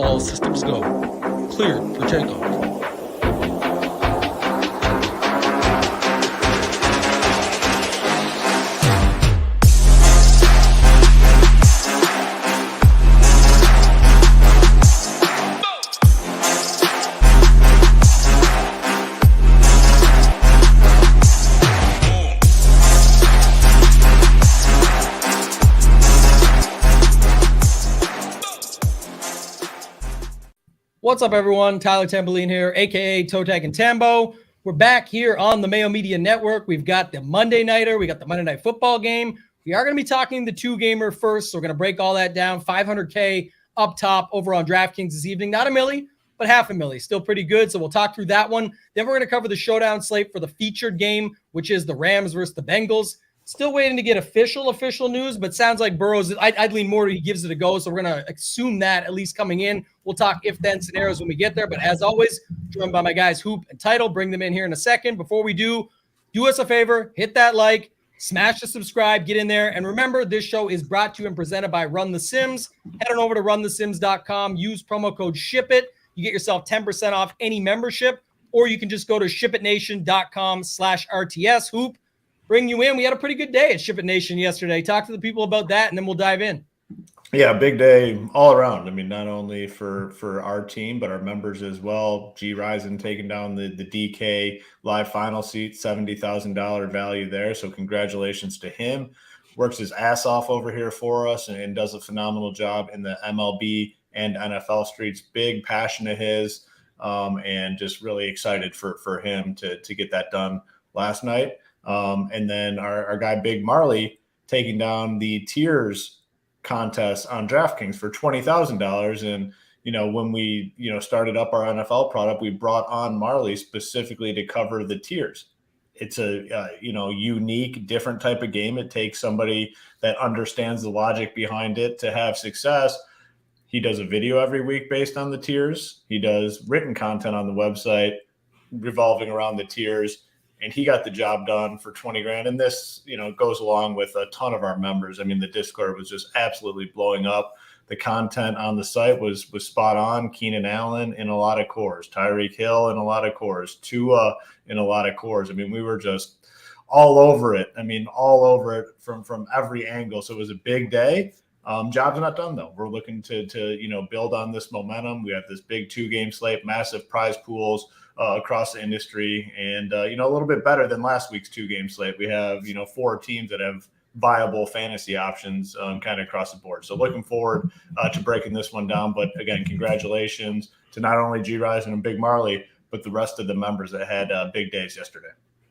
All systems go. Cleared for takeoff. What's up, everyone? Tyler Tamboline here, a.k.a. ToeTagginTambo. We're back here on the Mayo Media Network. We've got the Monday Nighter. We got the Monday Night Football game. We are going to be talking the two-gamer first, so we're going to break all that down. $500K up top over on DraftKings this evening. Not a milli, but half a milli. Still pretty good, so we'll talk through that one. Then we're going to cover the showdown slate for the featured game, which is the Rams versus the Bengals. Still waiting to get official news, but sounds like Burrow's, I'd lean more to he gives it a go, so we're going to assume that at least coming in. We'll talk if-then scenarios when we get there, but as always, joined by my guys Hoop and Title. Bring them in here in a second. Before we do us a favor, hit that like, smash the subscribe, get in there, and remember, this show is brought to you and presented by Run the Sims. Head on over to runthesims.com, use promo code SHIPIT. You get yourself 10% off any membership, or you can just go to shipitnation.com/RTS. Hoop, bring you in. We had a pretty good day at Ship It Nation yesterday. Talk to the people about that, and then we'll dive in. Yeah, big day all around. I mean, not only for our team, but our members as well. G Ryzen taking down the DK live final seat, $70,000 value there. So congratulations to him. Works his ass off over here for us and does a phenomenal job in the MLB and NFL streets. Big passion of his, and just really excited for him to get that done last night. And then our guy Big Marley taking down the tiers contest on DraftKings for $20,000. And, when we, started up our NFL product, we brought on Marley specifically to cover the tiers. It's a, unique, different type of game. It takes somebody that understands the logic behind it to have success. He does a video every week based on the tiers. He does written content on the website revolving around the tiers. And he got the job done for 20 grand. And this, goes along with a ton of our members. I mean, the Discord was just absolutely blowing up. The content on the site was spot on. Keenan Allen in a lot of cores, Tyreek Hill in a lot of cores, Tua in a lot of cores. I mean, we were just all over it. I mean, all over it from every angle. So it was a big day. Job's not done, though. We're looking to build on this momentum. We have this big 2-game slate, massive prize pools across the industry, and a little bit better than last week's 2-game slate. We have 4 teams that have viable fantasy options kind of across the board. So looking forward to breaking this one down. But again, congratulations to not only G Ryzen and Big Marley, but the rest of the members that had big days yesterday.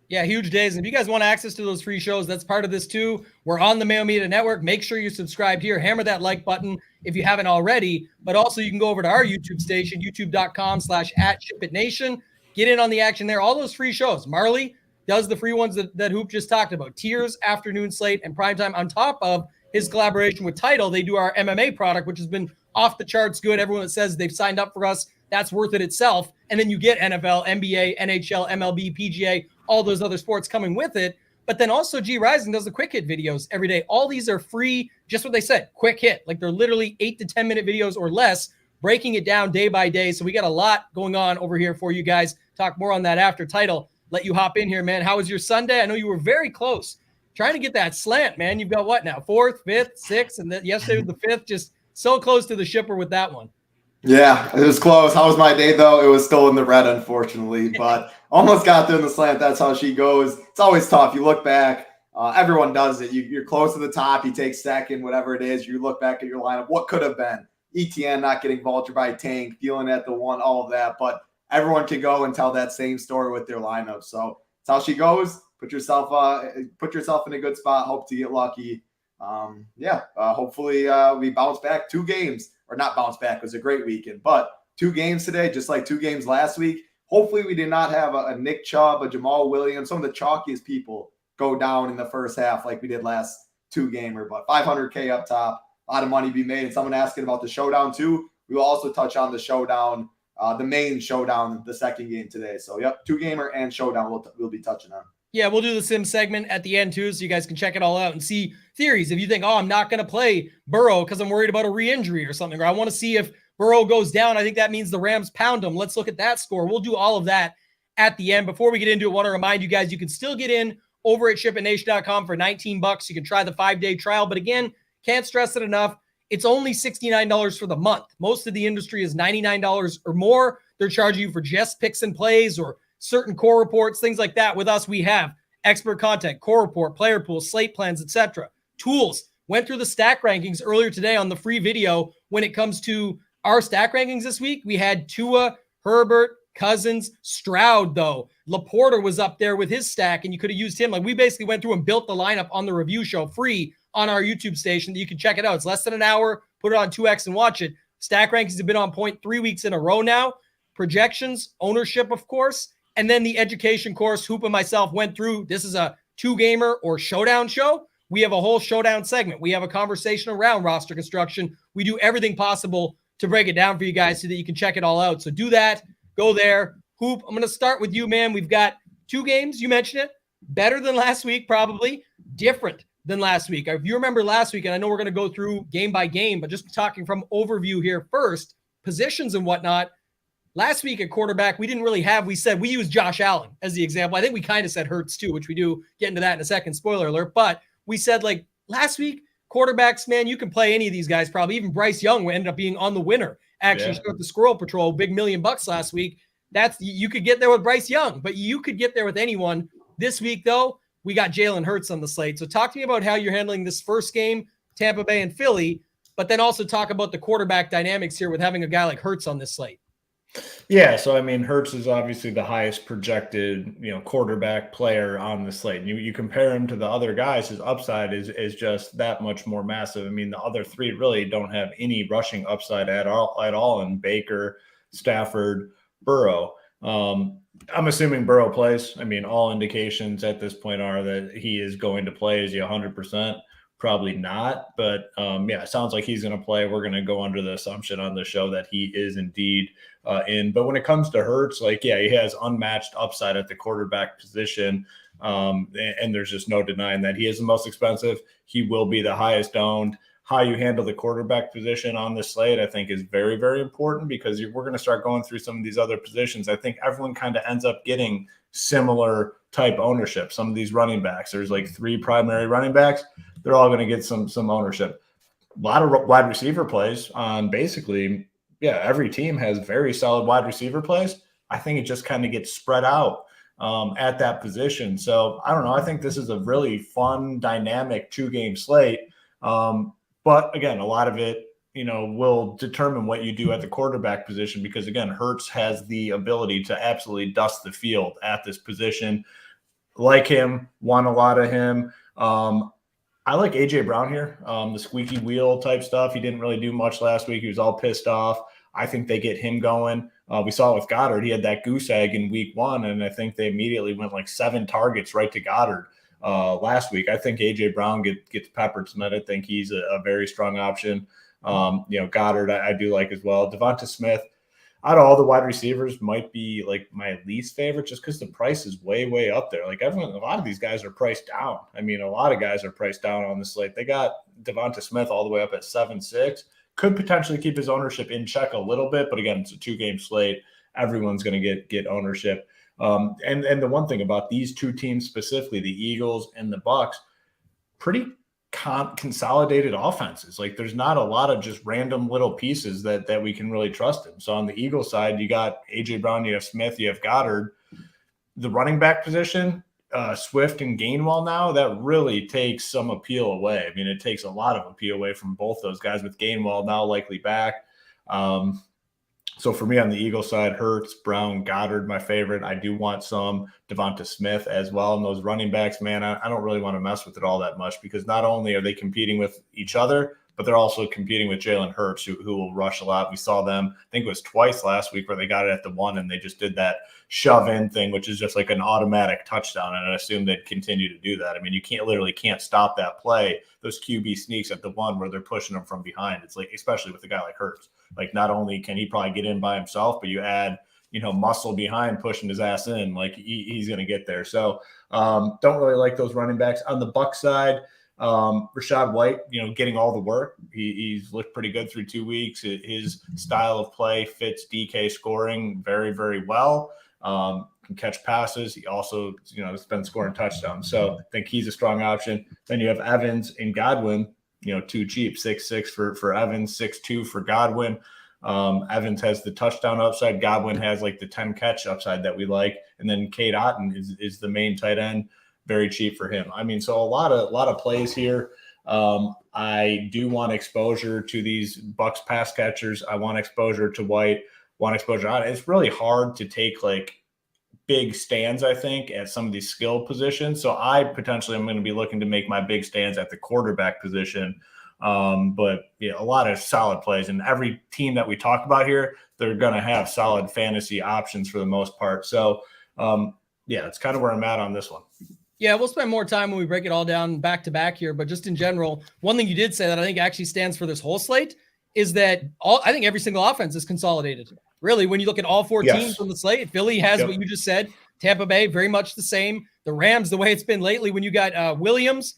Yeah, huge days. And if you guys want access to those free shows, that's part of this too. We're on the Mayo Media Network. Make sure you're subscribed here. Hammer that like button if you haven't already. But also you can go over to our YouTube station, youtube.com/@ShipItNation. Get in on the action there. All those free shows. Marley does the free ones that Hoop just talked about. Tiers, afternoon slate, and primetime. On top of his collaboration with Title, they do our MMA product, which has been off the charts good. Everyone that says they've signed up for us, that's worth it itself. And then you get NFL, NBA, NHL, MLB, PGA, all those other sports coming with it. But then also G Ryzen does the quick hit videos every day. All these are free, just what they said, quick hit. Like they're literally 8 to 10 minute videos or less, breaking it down day by day. So we got a lot going on over here for you guys. Talk more on that after. Title, let you hop in here, man. How was your Sunday? I know you were very close trying to get that slant, man. You've got what now? 4th, 5th, 6th, and then yesterday was the 5th. Just so close to the shipper with that one. Yeah, it was close. How was my day, though? It was still in the red, unfortunately, but almost got there in the slant. That's how she goes. It's always tough. You look back. Everyone does it. You're close to the top. You take second, whatever it is. You look back at your lineup. What could have been? ETN not getting vultured by Tank, feeling at the 1, all of that. But everyone can go and tell that same story with their lineup. So that's how she goes. Put yourself in a good spot. Hope to get lucky. Hopefully we bounce back 2 games. Or not bounce back. It was a great weekend. But 2 games today, just like 2 games last week. Hopefully we did not have a Nick Chubb, a Jamal Williams, some of the chalkiest people go down in the first half like we did last 2-gamer. But $500K up top. A lot of money to be made. And someone asking about the showdown too. We will also touch on the showdown, the main showdown, the second game today. So, yep, 2-gamer and showdown we'll be touching on. Yeah, we'll do the sim segment at the end too, so you guys can check it all out and see theories. If you think, I'm not going to play Burrow because I'm worried about a re-injury or something, or I want to see if Burrow goes down, I think that means the Rams pound them. Let's look at that score. We'll do all of that at the end. Before we get into it, I want to remind you guys, you can still get in over at ShipItNation.com for $19. You can try the 5-day trial. But again, can't stress it enough. It's only $69 for the month. Most of the industry is $99 or more. They're charging you for just picks and plays or certain core reports, things like that. With us, we have expert content, core report, player pools, slate plans, etc. Tools. Went through the stack rankings earlier today on the free video. When it comes to our stack rankings this week, we had Tua, Herbert, Cousins, Stroud, though. Laporta was up there with his stack, and you could have used him. Like, we basically went through and built the lineup on the review show free on our YouTube station. You can check it out. It's less than an hour. Put it on 2X and watch it. Stack rankings have been on point 3 weeks in a row now. Projections, ownership, of course, and then the education course. Hoop and myself went through. This is a 2-gamer or showdown show. We have a whole showdown segment. We have a conversation around roster construction. We do everything possible to break it down for you guys so that you can check it all out. So do that. Go there. Hoop, I'm going to start with you, man. We've got 2 games. You mentioned it. Better than last week, probably. Different than last week. If you remember last week, and I know we're going to go through game by game, but just talking from overview here first, positions and whatnot. Last week at quarterback, we didn't really have, we said we used Josh Allen as the example. I think we kind of said Hurts too, which we do get into that in a second, spoiler alert. But we said, like, last week, quarterbacks, man, you can play any of these guys probably. Even Bryce Young ended up being on the winner. Actually, start the Squirrel Patrol, big $1 million last week. You could get there with Bryce Young, but you could get there with anyone. This week, though, we got Jalen Hurts on the slate. So talk to me about how you're handling this first game, Tampa Bay and Philly, but then also talk about the quarterback dynamics here with having a guy like Hurts on this slate. Yeah, so I mean, Hurts is obviously the highest projected, quarterback player on the slate. You compare him to the other guys, his upside is just that much more massive. I mean, the other 3 really don't have any rushing upside at all in Baker, Stafford, Burrow. I'm assuming Burrow plays. I mean, all indications at this point are that he is going to play. Is he 100%? Probably not. But it sounds like he's going to play. We're going to go under the assumption on the show that he is indeed in. But when it comes to Hurts, he has unmatched upside at the quarterback position. And there's just no denying that he is the most expensive. He will be the highest owned. How you handle the quarterback position on the slate, I think, is very, very important because we're going to start going through some of these other positions. I think everyone kind of ends up getting similar type ownership. Some of these running backs, there's 3 primary running backs. They're all going to get some ownership. A lot of wide receiver plays on basically, every team has very solid wide receiver plays. I think it just kind of gets spread out at that position. So I don't know. I think this is a really fun, dynamic 2-game slate. But again, a lot of it, will determine what you do at the quarterback position because, again, Hurts has the ability to absolutely dust the field at this position. Like him, want a lot of him. I like A.J. Brown here, the squeaky wheel type stuff. He didn't really do much last week. He was all pissed off. I think they get him going. We saw it with Goddard. He had that goose egg in week 1, and I think they immediately went 7 targets right to Goddard. Last week. I think A.J. Brown gets peppered tonight. I think he's a very strong option. Goddard I do like as well. Devonta Smith, out of all the wide receivers, might be my least favorite just because the price is way, way up there. A lot of these guys are priced down. I mean, a lot of guys are priced down on the slate. They got Devonta Smith all the way up at 7.6. Could potentially keep his ownership in check a little bit, but again, it's a 2-game slate. Everyone's going to get ownership. And the one thing about these 2 teams specifically, the Eagles and the Bucs, pretty consolidated offenses. There's not a lot of just random little pieces that we can really trust in. So on the Eagles side, you got A.J. Brown, you have Smith, you have Goddard. The running back position, Swift and Gainwell now, that really takes some appeal away. I mean, it takes a lot of appeal away from both those guys with Gainwell now likely back. So for me on the Eagles side, Hurts, Brown, Goddard, my favorite. I do want some Devonta Smith as well. And those running backs, man, I don't really want to mess with it all that much because not only are they competing with each other, but they're also competing with Jalen Hurts, who will rush a lot. We saw them, I think it was twice last week where they got it at the 1 and they just did that shove in thing, which is just an automatic touchdown. And I assume they'd continue to do that. I mean, you can't stop that play. Those QB sneaks at the 1 where they're pushing them from behind. It's especially with a guy like Hurts. Not only can he probably get in by himself, but you add, muscle behind pushing his ass in, he's going to get there. So don't really like those running backs. On the Bucs side, Rachaad White, getting all the work. He's looked pretty good through 2 weeks. His style of play fits DK scoring very, very well. Can catch passes. He also, has been scoring touchdowns. So I think he's a strong option. Then you have Evans and Godwin, too cheap, 6'6" for Evans, 6'2" for Godwin. Evans has the touchdown upside. Godwin has like the 10 catch upside that we like. And then Cade Otton is the main tight end, very cheap for him. I mean, so a lot of plays here. I do want exposure to these Bucks pass catchers. I want exposure to White, want exposure on. It's really hard to take like big stands, I think, at some of these skill positions. So I potentially am going to be looking to make my big stands at the quarterback position. But yeah, a lot of solid plays, and every team that we talk about here, they're going to have solid fantasy options for the most part. So yeah, it's kind of where I'm at on this one. Yeah, we'll spend more time when we break it all down back to back here. But just in general, one thing you did say that I think actually stands for this whole slate is that I think every single offense is consolidated. Really, when you look at all four teams on the slate, Philly has what you just said. Tampa Bay, very much the same. The Rams, the way it's been lately, when you got Williams,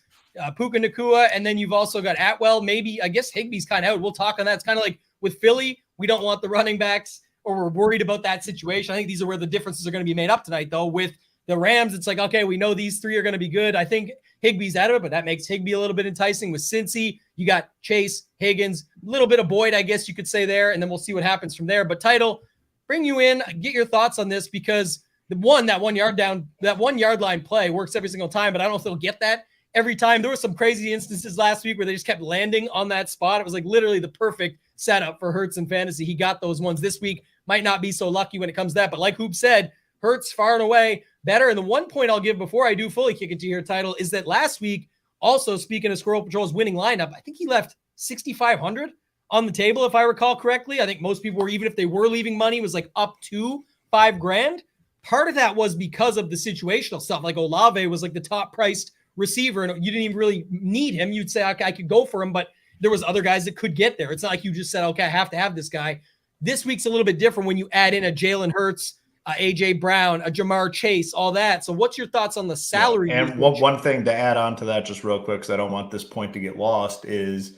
Puka Nacua, and then you've also got Atwell. Maybe, I guess Higbee's kind of out. We'll talk on that. It's kind of like with Philly, we don't want the running backs, or we're worried about that situation. I think these are where the differences are going to be made up tonight, though. With the Rams, it's like, okay, we know these three are going to be good. I think Higbee's out of it, but that makes Higbee a little bit enticing. With Cincy, you got Chase, Higgins, a little bit of Boyd, I guess you could say there, and then we'll see what happens from there. But Title, bring you in, get your thoughts on this, because that 1 yard line play works every single time, but I don't know if they'll get that every time. There were some crazy instances last week where they just kept landing on that spot. It was like literally the perfect setup for Hurts in fantasy. He got those ones. This week might not be so lucky when it comes to that, but like Hoop said, Hurts far and away better. And the one point I'll give before I do fully kick it to your Title is that last week, also speaking of Squirrel Patrol's winning lineup, I think he left 6,500 on the table, if I recall correctly. I think most people were, even if they were leaving money, was like up to $5,000. Part of that was because of the situational stuff. Like Olave was like the top priced receiver, and you didn't even really need him. You'd say, okay, I could go for him, but there was other guys that could get there. It's not like you just said, okay, I have to have this guy. This week's a little bit different when you add in a Jalen Hurts, AJ Brown, a Jamar Chase, all that. So what's your thoughts on the salary? Yeah, and one thing to add on to that just real quick, because I don't want this point to get lost, is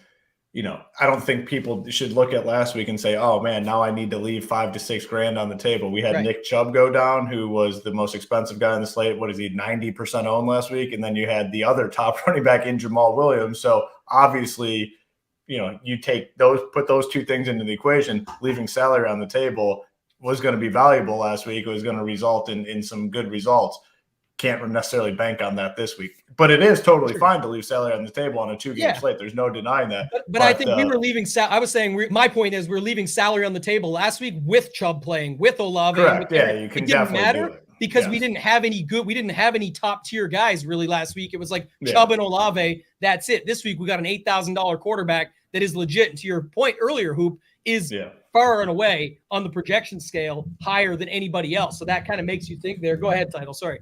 I don't think people should look at last week and say, oh man, now I need to leave $5,000 to $6,000 on the table. We had Nick Chubb go down, who was the most expensive guy on the slate. What is he, 90% owned last week? And then you had the other top running back in Jamal Williams. So obviously, you put those two things into the equation, leaving salary on the table was going to be valuable last week. It was going to result in some good results. Can't necessarily bank on that this week, but it is totally fine to leave salary on the table on a 2-game slate. There's no denying that. But I think we were leaving. I was saying my point is we're leaving salary on the table last week with Chubb playing, with Olave. Correct. You can definitely do it because we didn't have any top tier guys really last week. It was like Chubb and Olave. That's it. This week we got an $8,000 quarterback that is legit. And to your point earlier, Hoop, is far and away on the projection scale higher than anybody else. So that kind of makes you think there. Go ahead, Title. Sorry.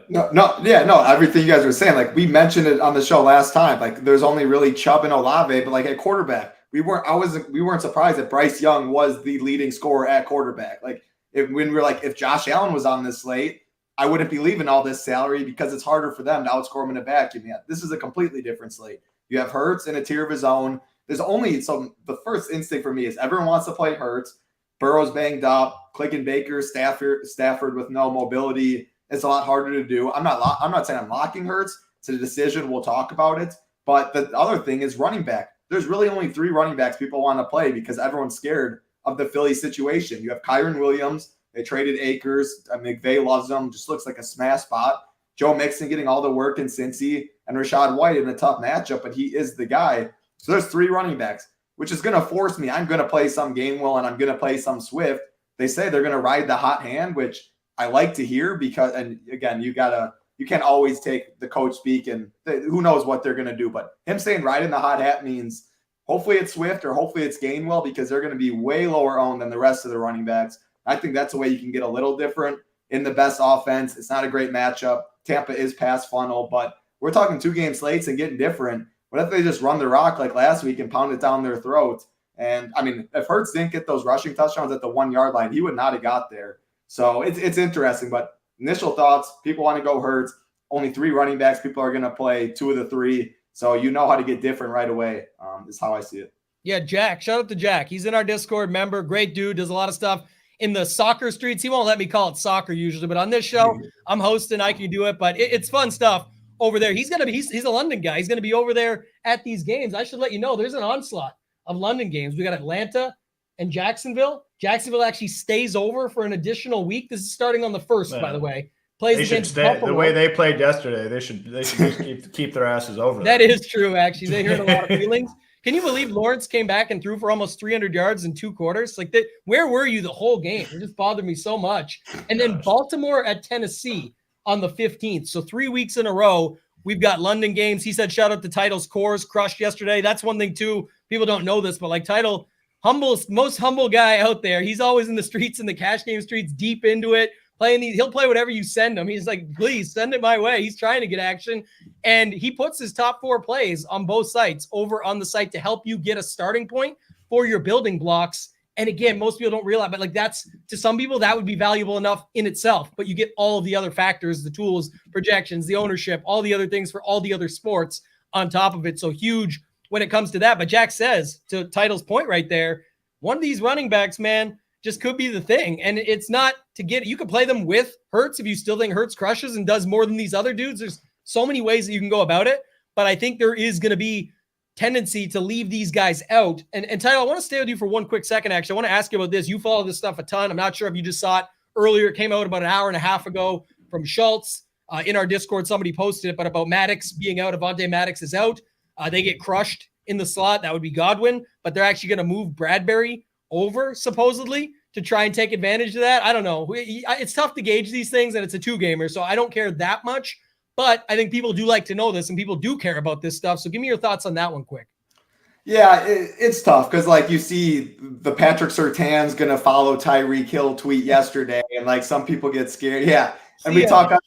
No. Everything you guys were saying, like we mentioned it on the show last time. Like there's only really Chubb and Olave, but like at quarterback, we weren't surprised that Bryce Young was the leading scorer at quarterback. Like if Josh Allen was on this slate, I wouldn't be leaving all this salary because it's harder for them to outscore him in a vacuum. Yeah, this is a completely different slate. You have Hurts in a tier of his own. The first instinct for me is everyone wants to play Hurts. Burrow's banged up. Clicking Baker, Stafford with no mobility. It's a lot harder to do. I'm not saying I'm locking Hurts. It's a decision. We'll talk about it. But the other thing is running back. There's really only 3 running backs people want to play because everyone's scared of the Philly situation. You have Kyron Williams. They traded Akers. McVay loves him. Just looks like a smash spot. Joe Mixon getting all the work in Cincy, and Rachaad White in a tough matchup, but he is the guy. So there's 3 running backs, which is going to force me. I'm going to play some Gainwell and I'm going to play some Swift. They say they're going to ride the hot hand, which I like to hear because, and again, you can't always take the coach speak and who knows what they're going to do. But him saying riding the hot hat means hopefully it's Swift or hopefully it's Gainwell because they're going to be way lower owned than the rest of the running backs. I think that's a way you can get a little different in the best offense. It's not a great matchup. Tampa is pass funnel, but we're talking 2-game slates and getting different. What if they just run the rock like last week and pound it down their throats? And I mean, if Hurts didn't get those rushing touchdowns at the 1 yard line, he would not have got there. So it's interesting, but initial thoughts, people want to go Hurts. Only 3 running backs people are going to play, 2 of the 3. So you know how to get different right away, is how I see it. Yeah, Jack. Shout out to Jack. He's in our Discord member. Great dude. Does a lot of stuff in the soccer streets. He won't let me call it soccer usually, but on this show, I'm hosting. I can do it, but it's fun stuff over there. He's a London guy. He's gonna be over there at these games. I should let you know there's an onslaught of London games. We got Atlanta and Jacksonville. Jacksonville actually stays over for an additional week. This is starting on the 1st, by the way. Plays against Buffalo. The way they played yesterday, they should just keep their asses over there. That is true, actually. They hurt a lot of feelings. Can you believe Lawrence came back and threw for almost 300 yards in 2 quarters? Like, where were you the whole game? It just bothered me so much. And then Baltimore at Tennessee on the 15th. So 3 weeks in a row, we've got London games. He said, shout out to Title's Cores, crushed yesterday. That's one thing, too. People don't know this, but like Title, most humble guy out there. He's always in the streets, in the cash game streets, deep into it. He'll play whatever you send him. He's like, please send it my way. He's trying to get action. And he puts his top 4 plays on both sites over on the site to help you get a starting point for your building blocks. And again, most people don't realize, but like that's, to some people, that would be valuable enough in itself. But you get all of the other factors, the tools, projections, the ownership, all the other things for all the other sports on top of it. So huge when it comes to that. But Jack says, to Title's point right there, one of these running backs, man, just could be the thing. And it's not to get, you could play them with Hurts if you still think Hurts crushes and does more than these other dudes. There's so many ways that you can go about it, but I think there is going to be tendency to leave these guys out. And Tyler, I want to stay with you for one quick second. Actually, I want to ask you about this. You follow this stuff a ton. I'm not sure if you just saw it earlier. It came out about an hour and a half ago from Schultz in our Discord. Somebody posted it, but about Maddox being out. Avonte Maddox is out. They get crushed in the slot. That would be Godwin, but they're actually going to move Bradbury over supposedly to try and take advantage of that. I don't know. It's tough to gauge these things, and it's a 2-gamer, so I don't care that much, but I think people do like to know this, and people do care about this stuff. So give me your thoughts on that one quick. Yeah, it's tough because like you see the Patrick Surtain's going to follow Tyreek Hill tweet yesterday, and like some people get scared. Yeah. And we talk on,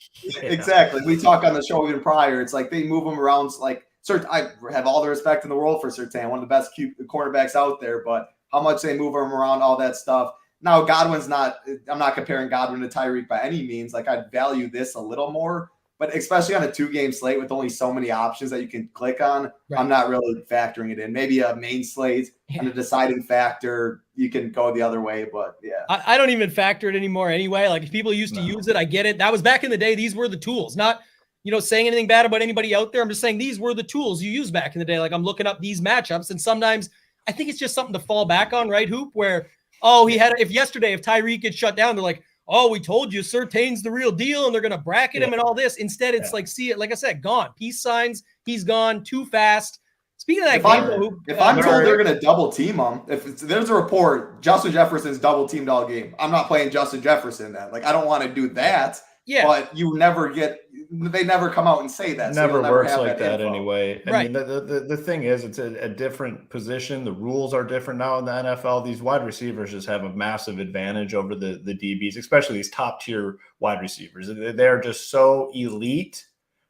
exactly. We talk on the show even prior. It's like they move them around. Like I have all the respect in the world for Surtain, one of the best cornerbacks out there, but how much they move him around, all that stuff. Now, Godwin's not – I'm not comparing Godwin to Tyreek by any means. Like, I'd value this a little more. But especially on a 2-game slate with only so many options that you can click on, right. I'm not really factoring it in. Maybe a main slate and a deciding factor, you can go the other way. But, yeah. I don't even factor it anymore anyway. Like, if people used to use it, I get it. That was back in the day. These were the tools. Not – saying anything bad about anybody out there. I'm just saying these were the tools you used back in the day. Like, I'm looking up these matchups, and sometimes I think it's just something to fall back on, right, Hoop, where – if Tyreek gets shut down, they're like, oh, we told you Surtain's the real deal and they're going to bracket him and all this. Instead, it's like, see it, like I said, gone. Peace signs. He's gone too fast. Speaking of that if I'm told they're going to double team him, if there's a report, Justin Jefferson's double teamed all game, I'm not playing Justin Jefferson then. Like, I don't want to do that. Yeah. But they never come out and say that. Never works like that anyway. I mean, the thing is, it's a different position. The rules are different now in the NFL. These wide receivers just have a massive advantage over the DBs, especially these top tier wide receivers. They're just so elite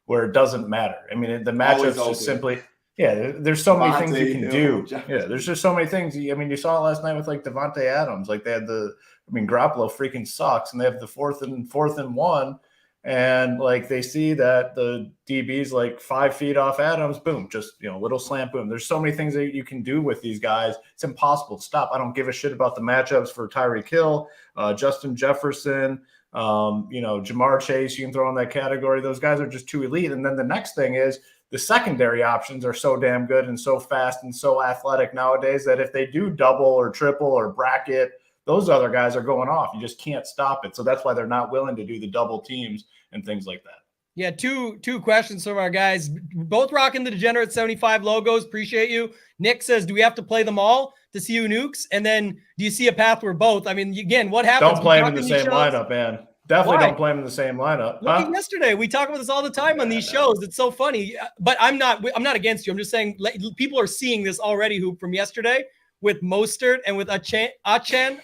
where it doesn't matter. I mean, the matchups just simply – yeah, there's so many things you can do. Yeah, there's just so many things. I mean, you saw it last night with like Devontae Adams. Like they had Garoppolo freaking sucks, and they have the fourth and 1, and like they see that the DB's like 5 feet off Adams, boom, just little slant, boom. There's so many things that you can do with these guys. It's impossible to stop. I don't give a shit about the matchups for Tyreek Hill, Justin Jefferson, Jamar Chase. You can throw in that category. Those guys are just too elite. And then the next thing is, the secondary options are so damn good and so fast and so athletic nowadays that if they do double or triple or bracket, those other guys are going off. You just can't stop it. So that's why they're not willing to do the double teams and things like that. Yeah, two questions from our guys. Both rocking the Degenerate 75 logos. Appreciate you. Nick says, do we have to play them all to see who nukes? And then do you see a path where both? I mean, again, what happens? Don't play them in the same lineup, man. Definitely don't play them in the same lineup. Look at yesterday. We talk about this all the time on these shows. It's so funny. But I'm not against you. I'm just saying people are seeing this already from yesterday with Mostert and with Achan,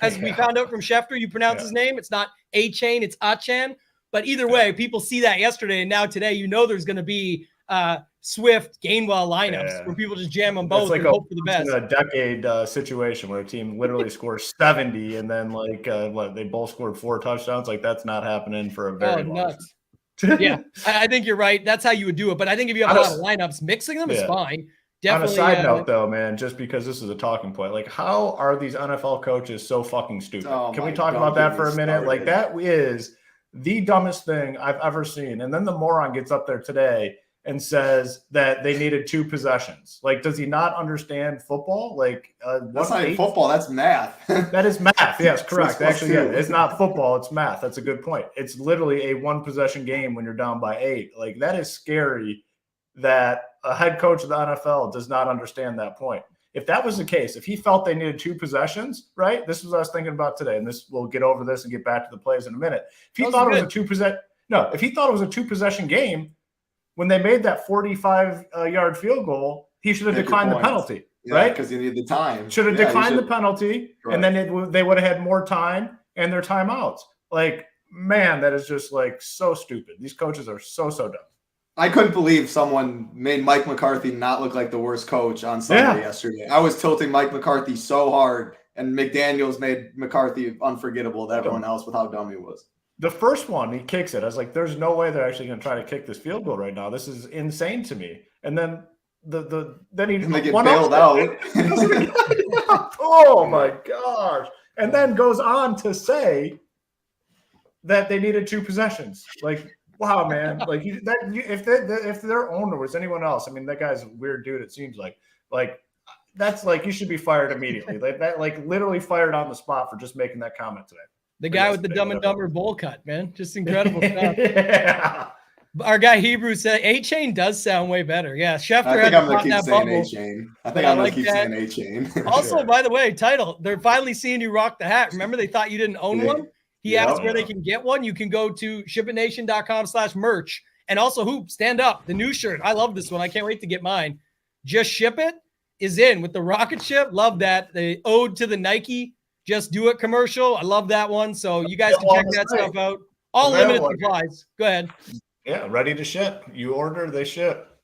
as we found out from Schefter. You pronounce his name. It's not A-Chain, it's Achan. But either way, people see that yesterday, and now today, there's going to be Swift, Gainwell lineups where people just jam them both and hope for the best. It's a decade situation where a team literally scores 70 and then they both scored 4 touchdowns. Like that's not happening for a very long time. Yeah, I think you're right. That's how you would do it. But I think if you have a lot of lineups, mixing them is fine. Definitely. On a side note, though, man, just because this is a talking point, like, how are these NFL coaches so fucking stupid? Can we talk about that for a minute? Like, that is the dumbest thing I've ever seen. And then the moron gets up there today and says that they needed 2 possessions. Like, does he not understand football? Like, that's not even football. That's math. That is math. Yes, correct. Actually, yeah, it's not football. It's math. That's a good point. It's literally a 1-possession game when you're down by 8. Like, that is scary that a head coach of the NFL does not understand that point. If that was the case, if he felt they needed 2 possessions, right? This was what I was thinking about today, and this we'll get over this and get back to the plays in a minute. If he thought it was a 2-possession game, when they made that 45-yard field goal, he should have declined the penalty, right? Because he needed the time. Should have declined the penalty, and then they would have had more time and their timeouts. Like, man, that is just like so stupid. These coaches are so dumb. I couldn't believe someone made Mike McCarthy not look like the worst coach on Sunday yesterday. I was tilting Mike McCarthy so hard, and McDaniels made McCarthy unforgettable to everyone else with how dumb he was. The first one, he kicks it. I was like, there's no way they're actually going to try to kick this field goal right now. This is insane to me. And then then he they get bailed out. Oh, my gosh. And then goes on to say that they needed 2 possessions. Like, wow, man! Like if their owner was anyone else, I mean, that guy's a weird dude. It seems like that's like you should be fired immediately. Like literally fired on the spot for just making that comment today. The guy with the Dumb and Dumber bowl cut, man, just incredible stuff. Yeah. Our guy Hebrew said A-Chain does sound way better. Yeah, Schefter. I think I'm gonna keep saying A-Chain. I think I'm gonna keep saying A-Chain. Also, by the way, title. They're finally seeing you rock the hat. Remember, they thought you didn't own one. He asked where they can get one. You can go to shipitnation.com/merch. And also, Hoop, stand up. The new shirt. I love this one. I can't wait to get mine. Just Ship It is in with the rocket ship. Love that. The ode to the Nike Just Do It commercial. I love that one. So you guys can check that stuff out. All limited supplies. Go ahead. Yeah, ready to ship. You order, they ship.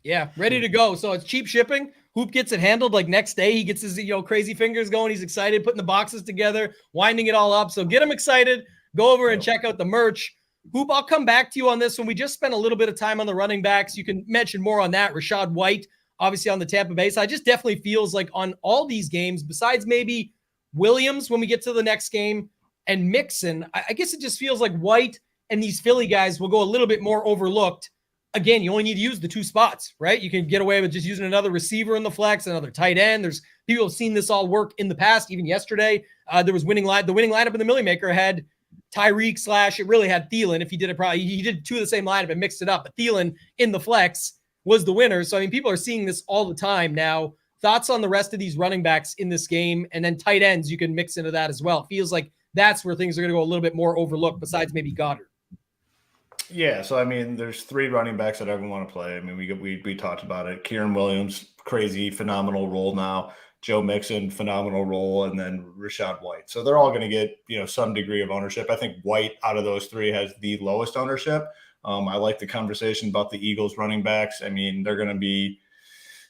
Yeah, ready to go. So it's cheap shipping. Hoop gets it handled like next day. He gets his crazy fingers going. He's excited, putting the boxes together, winding it all up. So get him excited. Go over and check out the merch. Hoop, I'll come back to you on this one. We just spent a little bit of time on the running backs. You can mention more on that. Rashad White, obviously on the Tampa Bay side, just definitely feels like on all these games, besides maybe Williams when we get to the next game and Mixon, I guess it just feels like White and these Philly guys will go a little bit more overlooked. Again, you only need to use the 2 spots, right? You can get away with just using another receiver in the flex, another tight end. There's people have seen this all work in the past. Even yesterday, there was the winning lineup in the Millie Maker had Tyreek / it really had Thielen. If he did it, probably he did 2 of the same lineup and mixed it up. But Thielen in the flex was the winner. So I mean, people are seeing this all the time now. Thoughts on the rest of these running backs in this game, and then tight ends you can mix into that as well. It feels like that's where things are going to go a little bit more overlooked, besides maybe Goddard. Yeah, so I mean, there's 3 running backs that everyone want to play. I mean, we talked about it. Kieran Williams, crazy, phenomenal role now. Joe Mixon, phenomenal role, and then Rashad White. So they're all going to get some degree of ownership. I think White out of those 3 has the lowest ownership. I like the conversation about the Eagles running backs. I mean, they're going to be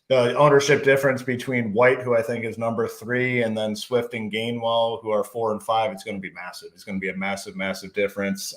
the ownership difference between White, who I think is number 3, and then Swift and Gainwell, who are 4 and 5. It's going to be massive. It's going to be a massive, massive difference.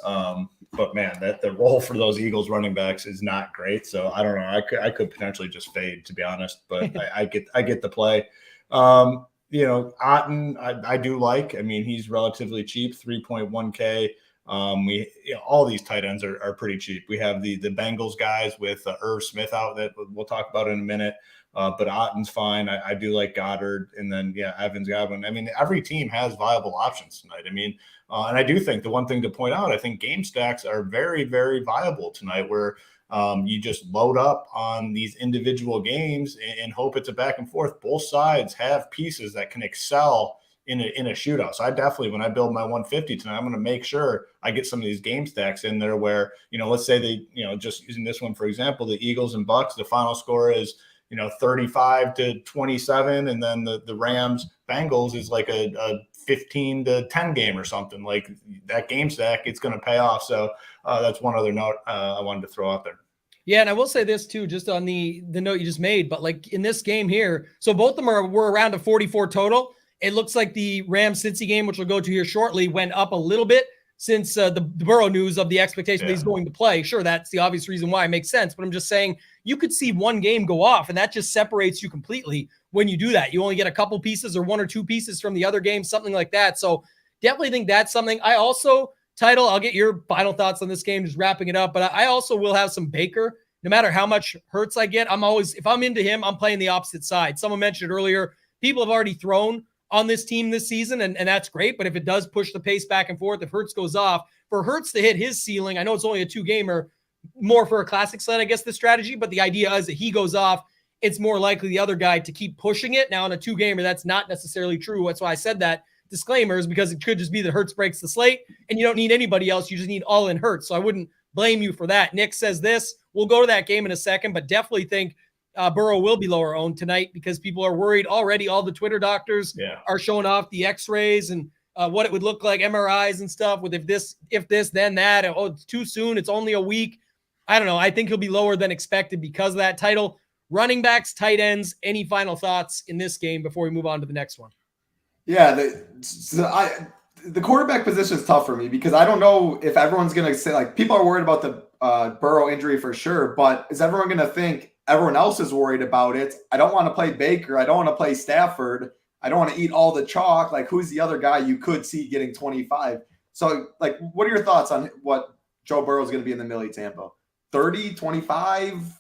But man, that the role for those Eagles running backs is not great. So I don't know. I could potentially just fade, to be honest. But I get the play. Otten, I do like. I mean, he's relatively cheap, 3.1K. All these tight ends are pretty cheap. We have the Bengals guys with Irv Smith out that we'll talk about in a minute. But Otten's fine. I do like Goddard, and then Evans, Godwin. I mean, every team has viable options tonight. I mean, and I do think the one thing to point out, I think game stacks are very, very viable tonight, where you just load up on these individual games and hope it's a back and forth. Both sides have pieces that can excel in a shootout. So I definitely, when I build my 150 tonight, I'm going to make sure I get some of these game stacks in there where, let's say they, just using this one, for example, the Eagles and Bucks, the final score is, 35-27. And then the Rams-Bengals is like a 15-10 game or something. Like that game stack, it's going to pay off. So that's one other note I wanted to throw out there. Yeah, and I will say this too, just on the note you just made, but like in this game here, so both of them were around a 44 total. It looks like the Rams-Cincy game, which we'll go to here shortly, went up a little bit since the Burrow news of the expectation that he's going to play. Sure, that's the obvious reason why it makes sense. But I'm just saying you could see one game go off, and that just separates you completely when you do that. You only get a couple pieces or one or two pieces from the other game, something like that. So definitely think that's something. I also, Title, I'll get your final thoughts on this game, just wrapping it up. But I also will have some Baker. No matter how much Hurts I get, I'm always, if I'm into him, I'm playing the opposite side. Someone mentioned earlier, people have already thrown on this team this season, and that's great. But if it does push the pace back and forth, if Hurts goes off, for Hurts to hit his ceiling, I know it's only a 2-gamer, more for a classic slate, I guess, the strategy. But the idea is that he goes off, it's more likely the other guy to keep pushing it. Now, in a 2-gamer, that's not necessarily true. That's why I said that. Disclaimers, because it could just be that Hurts breaks the slate, and you don't need anybody else. You just need all in Hurts. So I wouldn't blame you for that. Nick says this. We'll go to that game in a second, but definitely think Burrow will be lower owned tonight because people are worried already. All the Twitter doctors are showing off the x-rays and what it would look like, MRIs and stuff with if this, then that. Oh, it's too soon. It's only a week. I don't know. I think he'll be lower than expected because of that. Title. Running backs, tight ends, any final thoughts in this game before we move on to the next one? Yeah, the quarterback position is tough for me because I don't know if everyone's going to say, like, people are worried about the Burrow injury for sure, but is everyone going to think everyone else is worried about it? I don't want to play Baker. I don't want to play Stafford. I don't want to eat all the chalk. Like, who's the other guy you could see getting 25? So, like, what are your thoughts on what Joe Burrow is going to be in the Millie Tampa? 30, 25?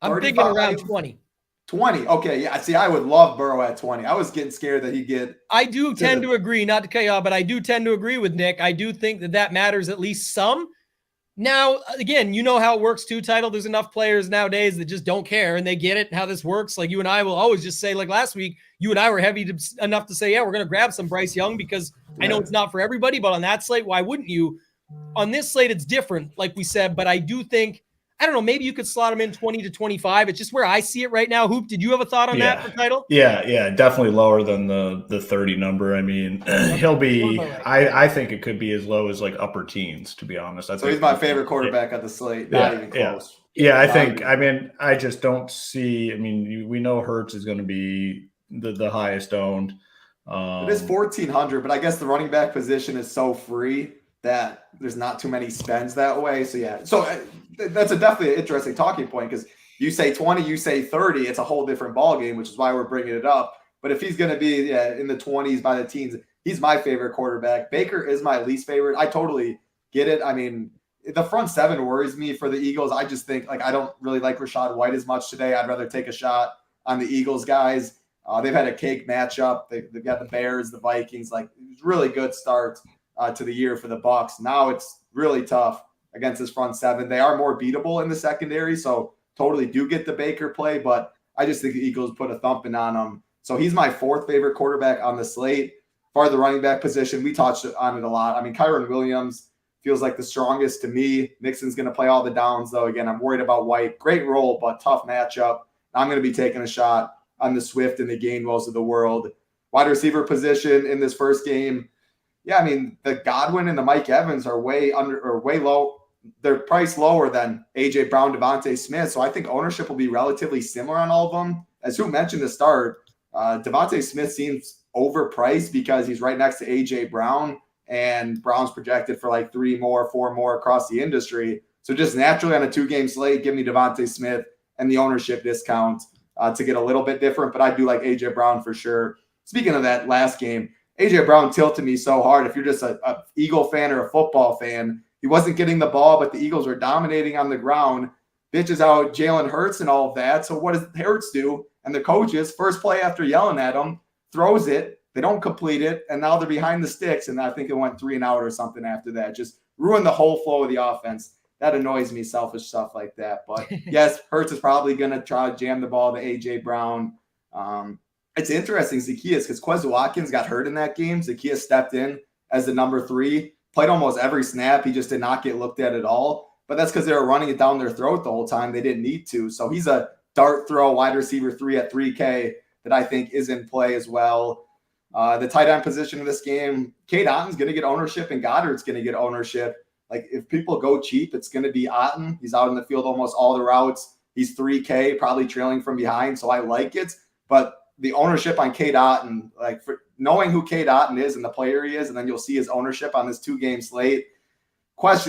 I'm 35? thinking around 20. 20. Okay. Yeah. See, I would love Burrow at 20. I was getting scared that he'd get. I do tend to agree, not to cut you off, but I do tend to agree with Nick. I do think that matters at least some. Now, again, you know how it works too, Title. There's enough players nowadays that just don't care and they get it, how this works. Like you and I will always just say, like last week, you and I were heavy enough to say, yeah, we're going to grab some Bryce Young because I know it's not for everybody, but on that slate, why wouldn't you? On this slate, it's different, like we said, but I do think, I don't know, maybe you could slot him in 20 to 25. It's just where I see it right now. Hoop, did you have a thought on that for Title? Yeah, definitely lower than the 30 number. I mean, he'll be, I think it could be as low as like upper teens, to be honest. So he's my favorite quarterback at the slate. Not even close. Yeah, I just don't see, we know Hurts is going to be the highest owned. It is 1,400, but I guess the running back position is so free that there's not too many spends that way. So yeah, that's definitely an interesting talking point because you say 20, you say 30, it's a whole different ballgame, which is why we're bringing it up. But if he's going to be in the 20s by the teens, he's my favorite quarterback. Baker is my least favorite. I totally get it. I mean, the front seven worries me for the Eagles. I just think I don't really like Rachaad White as much today. I'd rather take a shot on the Eagles guys. They've had a cake matchup. They've got the Bears, the Vikings. It's really good start to the year for the Bucs. Now it's really tough against this front seven. They are more beatable in the secondary, so totally do get the Baker play, but I just think the Eagles put a thumping on them. So he's my fourth favorite quarterback on the slate. For the running back position, we touched on it a lot. I mean, Kyron Williams feels like the strongest to me. Mixon's going to play all the downs, though. Again, I'm worried about White. Great role, but tough matchup. I'm going to be taking a shot on the Swift and the Gainwells of the world. Wide receiver position in this first game, yeah, I mean, the Godwin and the Mike Evans are way low. They're priced lower than A.J. Brown, Devontae Smith. So I think ownership will be relatively similar on all of them. As who mentioned to start, Devontae Smith seems overpriced because he's right next to A.J. Brown, and Brown's projected for 3 more, 4 more across the industry. So just naturally on a 2-game slate, give me Devontae Smith and the ownership discount to get a little bit different. But I do like A.J. Brown for sure. Speaking of that last game, A.J. Brown tilted me so hard. If you're just a Eagle fan or a football fan, he wasn't getting the ball, but the Eagles were dominating on the ground. Bitches out Jalen Hurts and all of that. So what does Hurts do? And the coaches, first play after yelling at him, throws it. They don't complete it. And now they're behind the sticks. And I think it went 3 and out or something after that. Just ruined the whole flow of the offense. That annoys me, selfish stuff like that. But yes, Hurts is probably going to try to jam the ball to A.J. Brown. It's interesting, Zacchaeus, because Quez Watkins got hurt in that game. Zacchaeus stepped in as the number 3, played almost every snap. He just did not get looked at all. But that's because they were running it down their throat the whole time. They didn't need to. So he's a dart throw wide receiver 3 at 3K that I think is in play as well. The tight end position of this game, Cade Otton's going to get ownership and Goddard's going to get ownership. If people go cheap, it's going to be Otton. He's out in the field almost all the routes. He's 3K, probably trailing from behind. So I like it. But the ownership on Cade Otton, for knowing who Cade Otton is and the player he is, and then you'll see his ownership on this 2-game slate.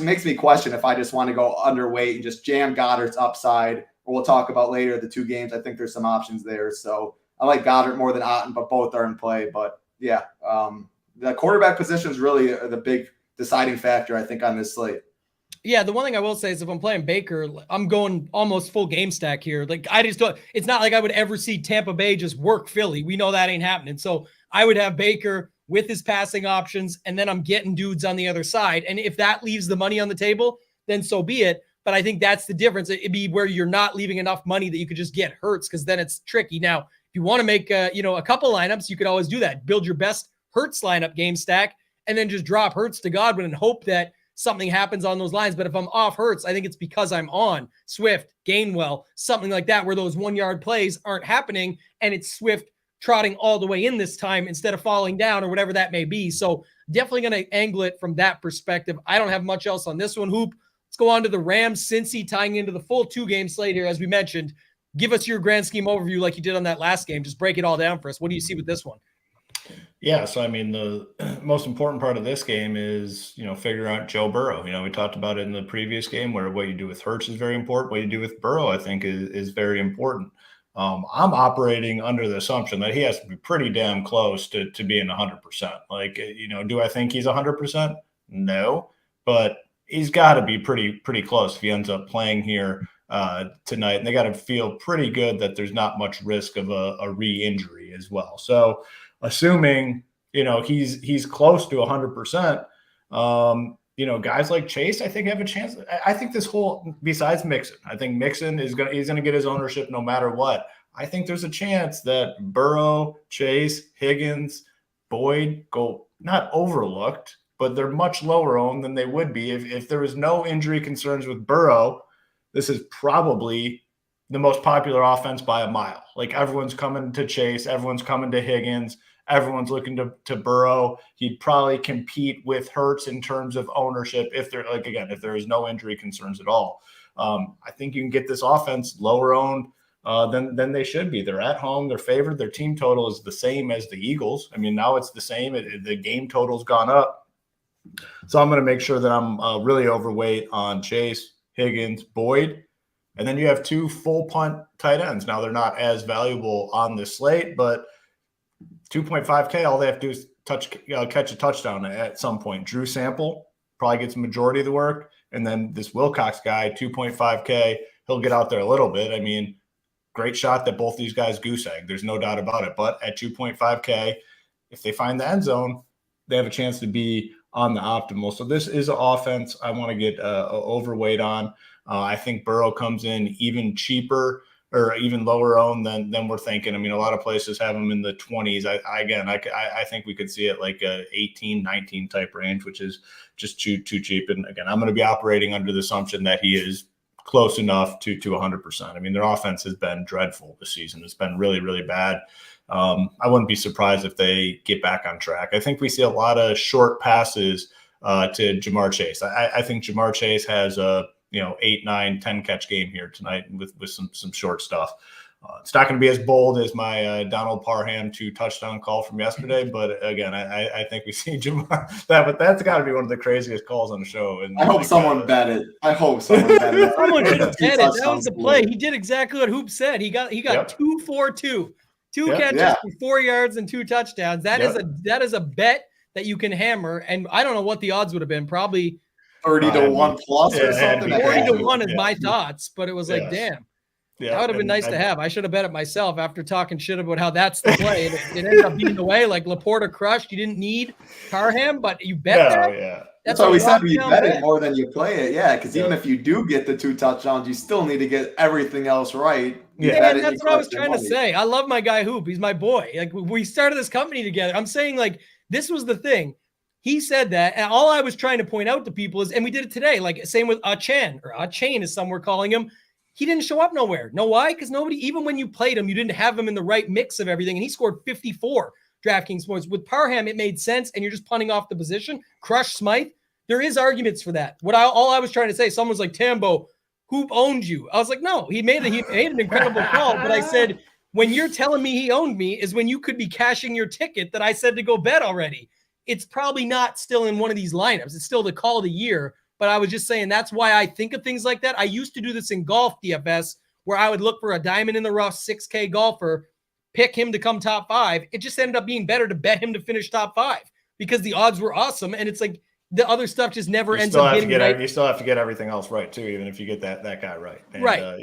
makes me question if I just want to go underweight and just jam Goddard's upside, or we'll talk about later the two games. I think there's some options there. So I like Goddard more than Otten, but both are in play. But yeah, the quarterback position is really the big deciding factor, I think, on this slate. Yeah, the one thing I will say is if I'm playing Baker, I'm going almost full game stack here. Like, I just don't, it's not like I would ever see Tampa Bay just work Philly. We know that ain't happening. So I would have Baker with his passing options, and then I'm getting dudes on the other side. And if that leaves the money on the table, then so be it. But I think that's the difference. It'd be where you're not leaving enough money that you could just get Hurts, because then it's tricky. Now, if you want to make a couple lineups, you could always do that. Build your best Hurts lineup game stack, and then just drop Hurts to Godwin and hope that something happens on those lines. But if I'm off Hurts, I think it's because I'm on Swift, Gainwell, something like that, where those 1 yard plays aren't happening, and it's Swift trotting all the way in this time instead of falling down or whatever that may be. So definitely going to angle it from that perspective. I don't have much else on this one, Hoop. Let's go on to the Rams, Cincy, tying into the full 2-game slate here. As we mentioned, give us your grand scheme overview like you did on that last game. Just break it all down for us. What do you see with this one? Yeah, so I mean, the most important part of this game is, figuring out Joe Burrow. We talked about it in the previous game, where what you do with Hurts is very important. What you do with Burrow, I think, is very important. I'm operating under the assumption that he has to be pretty damn close to being 100%. Like, do I think he's 100%? No, but he's got to be pretty close if he ends up playing here tonight. And they got to feel pretty good that there's not much risk of a re-injury as well. So assuming, he's close to 100%, guys like Chase, I think, have a chance. I think this whole, besides Mixon, I think Mixon he's going to get his ownership no matter what. I think there's a chance that Burrow, Chase, Higgins, Boyd go not overlooked, but they're much lower owned than they would be if there was no injury concerns with Burrow. This is probably the most popular offense by a mile. Like, everyone's coming to Chase, everyone's coming to Higgins, everyone's looking to Burrow. He'd probably compete with Hurts in terms of ownership if there is no injury concerns at all. I think you can get this offense lower owned than they should be. They're at home, they're favored. Their team total is the same as the Eagles. I mean, now it's the same. The game total's gone up. So I'm going to make sure that I'm really overweight on Chase, Higgins, Boyd. And then you have 2 full punt tight ends. Now, they're not as valuable on this slate, but 2.5K, all they have to do is catch a touchdown at some point. Drew Sample probably gets the majority of the work. And then this Wilcox guy, 2.5K, he'll get out there a little bit. I mean, great shot that both these guys goose egg. There's no doubt about it. But at 2.5K, if they find the end zone, they have a chance to be on the optimal. So this is an offense I want to get overweight on. I think Burrow comes in even cheaper or even lower owned than we're thinking. I mean, a lot of places have him in the 20s. I think we could see it like a 18, 19 type range, which is just too cheap. And again, I'm going to be operating under the assumption that he is close enough to 100%. I mean, their offense has been dreadful this season. It's been really, really bad. I wouldn't be surprised if they get back on track. I think we see a lot of short passes to Jamar Chase. I think Jamar Chase has a 8, 9, 10 catch game here tonight with some short stuff. It's not going to be as bold as my Donald Parham 2 touchdown call from yesterday, but again, I think we see Jamar but that's got to be one of the craziest calls on the show. And I hope someone bet it. Someone bet it. Someone should bet it. That was the play. He did exactly what Hoop said. He got Yep. 2 for 2. 2 catches for 4 yards and 2 touchdowns. That is a bet that you can hammer. And I don't know what the odds would have been. Probably 30-1 plus or something. 40-1 is my thoughts, but it was like, damn. Yeah, that would have been nice to have. I should have bet it myself after talking shit about how that's the play. It ended up being the way. Like, Laporta crushed. You didn't need Parham, but you bet that. Yeah. That's why we said you bet it more than you play it. Yeah, because even if you do get the 2 touchdowns, you still need to get everything else right. Yeah, that's what I was trying to say. I love my guy Hoop. He's my boy. Like, we started this company together. I'm saying, like, this was the thing. He said that, and all I was trying to point out to people is, and we did it today, like, same with Chain, or Chain as some were calling him. He didn't show up nowhere. Know why? Because nobody, even when you played him, you didn't have him in the right mix of everything, and he scored 54 DraftKings points. With Parham, it made sense, and you're just punting off the position. Crush Smythe. There is arguments for that. All I was trying to say, someone was like, Tambo, Hoop owned you. I was like, no, he made an incredible call. But I said, when you're telling me he owned me is when you could be cashing your ticket that I said to go bet already. It's probably not still in one of these lineups. It's still the call of the year but I was just saying that's why I think of things like that. I used to do this in golf DFS where I would look for a diamond in the rough 6K golfer, pick him to come top 5. It just ended up being better to bet him to finish top 5 because the odds were awesome. And it's like the other stuff just never ends up getting right. You still have to get everything else right too, even if you get that guy right. And, right.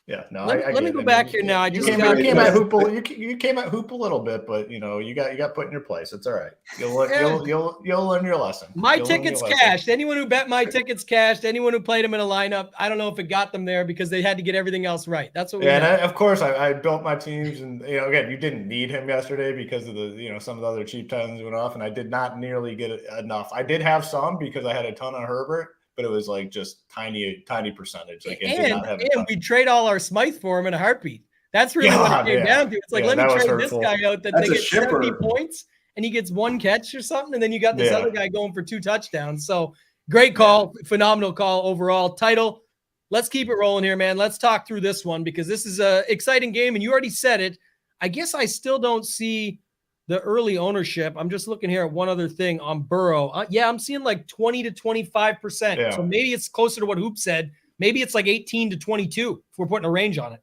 Yeah. No, let me go back here now. You came at hoop a little bit, but you got put in your place. It's all right. You'll learn your lesson. My tickets cashed. Anyone who bet my tickets cashed. Anyone who played them in a lineup, I don't know if it got them there because they had to get everything else right. That's what. And of course, I built my teams, and again, you didn't need him yesterday because of the some of the other cheap times went off, and I did not nearly get enough. I did have some because I had a ton on Herbert. But it was like just tiny percentage. Like and we trade all our Smythe for him in a heartbeat. That's really what it came down to. It's like, let me trade this guy out that they get 70 points and he gets 1 catch or something. And then you got this other guy going for 2 touchdowns. So great call, phenomenal call overall. Title, let's keep it rolling here, man. Let's talk through this one because this is an exciting game. And you already said it. I guess I still don't see the early ownership. I'm just looking here at one other thing on Burrow. I'm seeing like 20 to 25%. Yeah. So maybe it's closer to what Hoop said. Maybe it's like 18 to 22 if we're putting a range on it.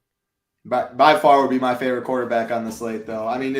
By far would be my favorite quarterback on the slate, though. I mean,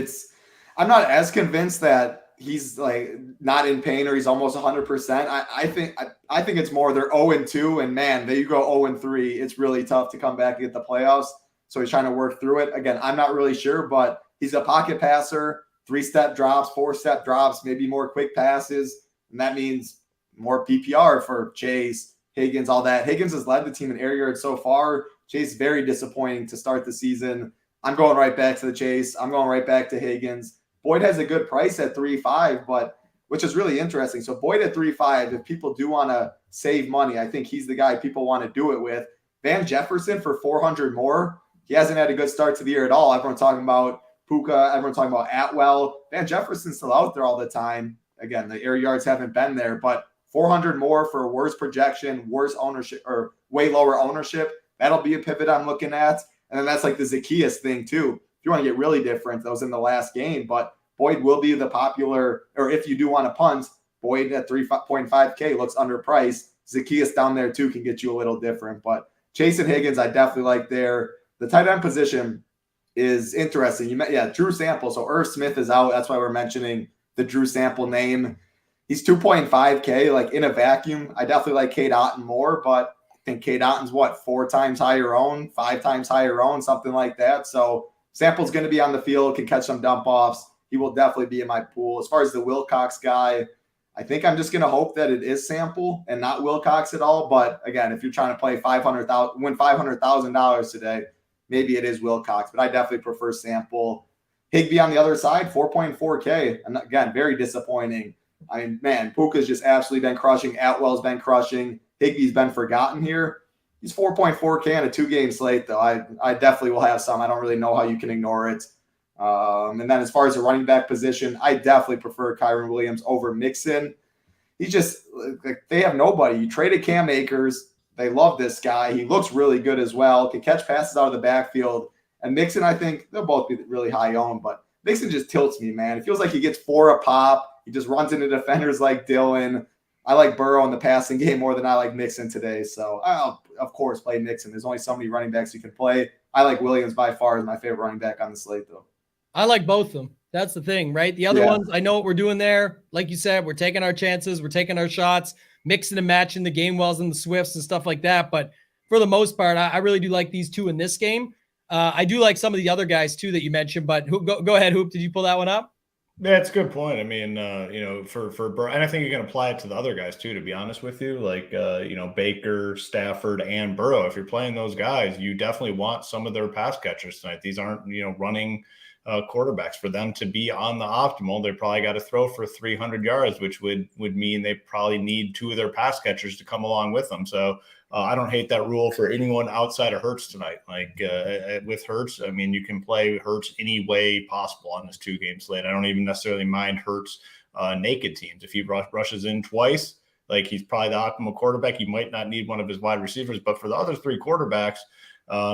I'm not as convinced that he's like not in pain or he's almost 100%. I think it's more they're 0-2, and man, you go 0-3. It's really tough to come back and get the playoffs. So he's trying to work through it. Again, I'm not really sure, but he's a pocket passer. 3-step drops, 4-step drops, maybe more quick passes. And that means more PPR for Chase, Higgins, all that. Higgins has led the team in air yards so far. Chase very disappointing to start the season. I'm going right back to the Chase. I'm going right back to Higgins. Boyd has a good price at 3.5, but which is really interesting. So Boyd at 3.5, if people do want to save money, I think he's the guy people want to do it with. Van Jefferson for 400 more. He hasn't had a good start to the year at all. Everyone's talking about Puka, everyone talking about Atwell. Van Jefferson's still out there all the time. Again, the air yards haven't been there, but 400 more for worse projection, worse ownership, or way lower ownership. That'll be a pivot I'm looking at. And then that's like the Zacchaeus thing too. If you want to get really different, that was in the last game, but Boyd will be the popular, or if you do want to punt, Boyd at 3.5K looks underpriced. Zacchaeus down there too can get you a little different, but Chase and Higgins, I definitely like there. The tight end position is interesting. Drew Sample. So Irv Smith is out. That's why we're mentioning the Drew Sample name. He's 2.5K, like in a vacuum. I definitely like Cade Otton more, but I think Cade Otton's 4 times higher owned, 5 times higher owned, something like that. So Sample's going to be on the field, can catch some dump offs. He will definitely be in my pool. As far as the Wilcox guy, I think I'm just going to hope that it is Sample and not Wilcox at all. But again, if you're trying to play win $500,000 today, maybe it is Wilcox, but I definitely prefer Sample. Higbee on the other side, 4.4K. And again, very disappointing. I mean, man, Puka's just absolutely been crushing. Atwell's been crushing. Higbee's been forgotten here. He's 4.4K on a 2-game slate, though. I definitely will have some. I don't really know how you can ignore it. And then as far as the running back position, I definitely prefer Kyron Williams over Mixon. He just, they have nobody. You traded Cam Akers. They love this guy. He looks really good as well. Can catch passes out of the backfield. And Mixon, I think they'll both be really high owned, but Mixon just tilts me, man. It feels like he gets 4 a pop. He just runs into defenders like Dillon. I like Burrow in the passing game more than I like Mixon today. So I'll, of course, play Mixon. There's only so many running backs you can play. I like Williams by far as my favorite running back on the slate, though. I like both of them. That's the thing, right? The other ones, I know what we're doing there. Like you said, we're taking our chances. We're taking our shots. Mixing and matching the Gainwells and the Swifts and stuff like that. But for the most part, I really do like these two in this game. I do like some of the other guys too that you mentioned, but go ahead, Hoop. Did you pull that one up? Yeah, it's a good point. I mean, for Burrow, and I think you can apply it to the other guys too, to be honest with you, like, Baker, Stafford, and Burrow. If you're playing those guys, you definitely want some of their pass catchers tonight. These aren't, running quarterbacks. For them to be on the optimal, they probably got to throw for 300 yards, which would mean they probably need 2 of their pass catchers to come along with them. So I don't hate that rule for anyone outside of Hurts tonight. Like with Hurts, I mean, you can play Hurts any way possible on this 2-game slate. I don't even necessarily mind Hurts naked teams. If he rushes in twice, like, he's probably the optimal quarterback. He might not need one of his wide receivers, but for the other 3 quarterbacks,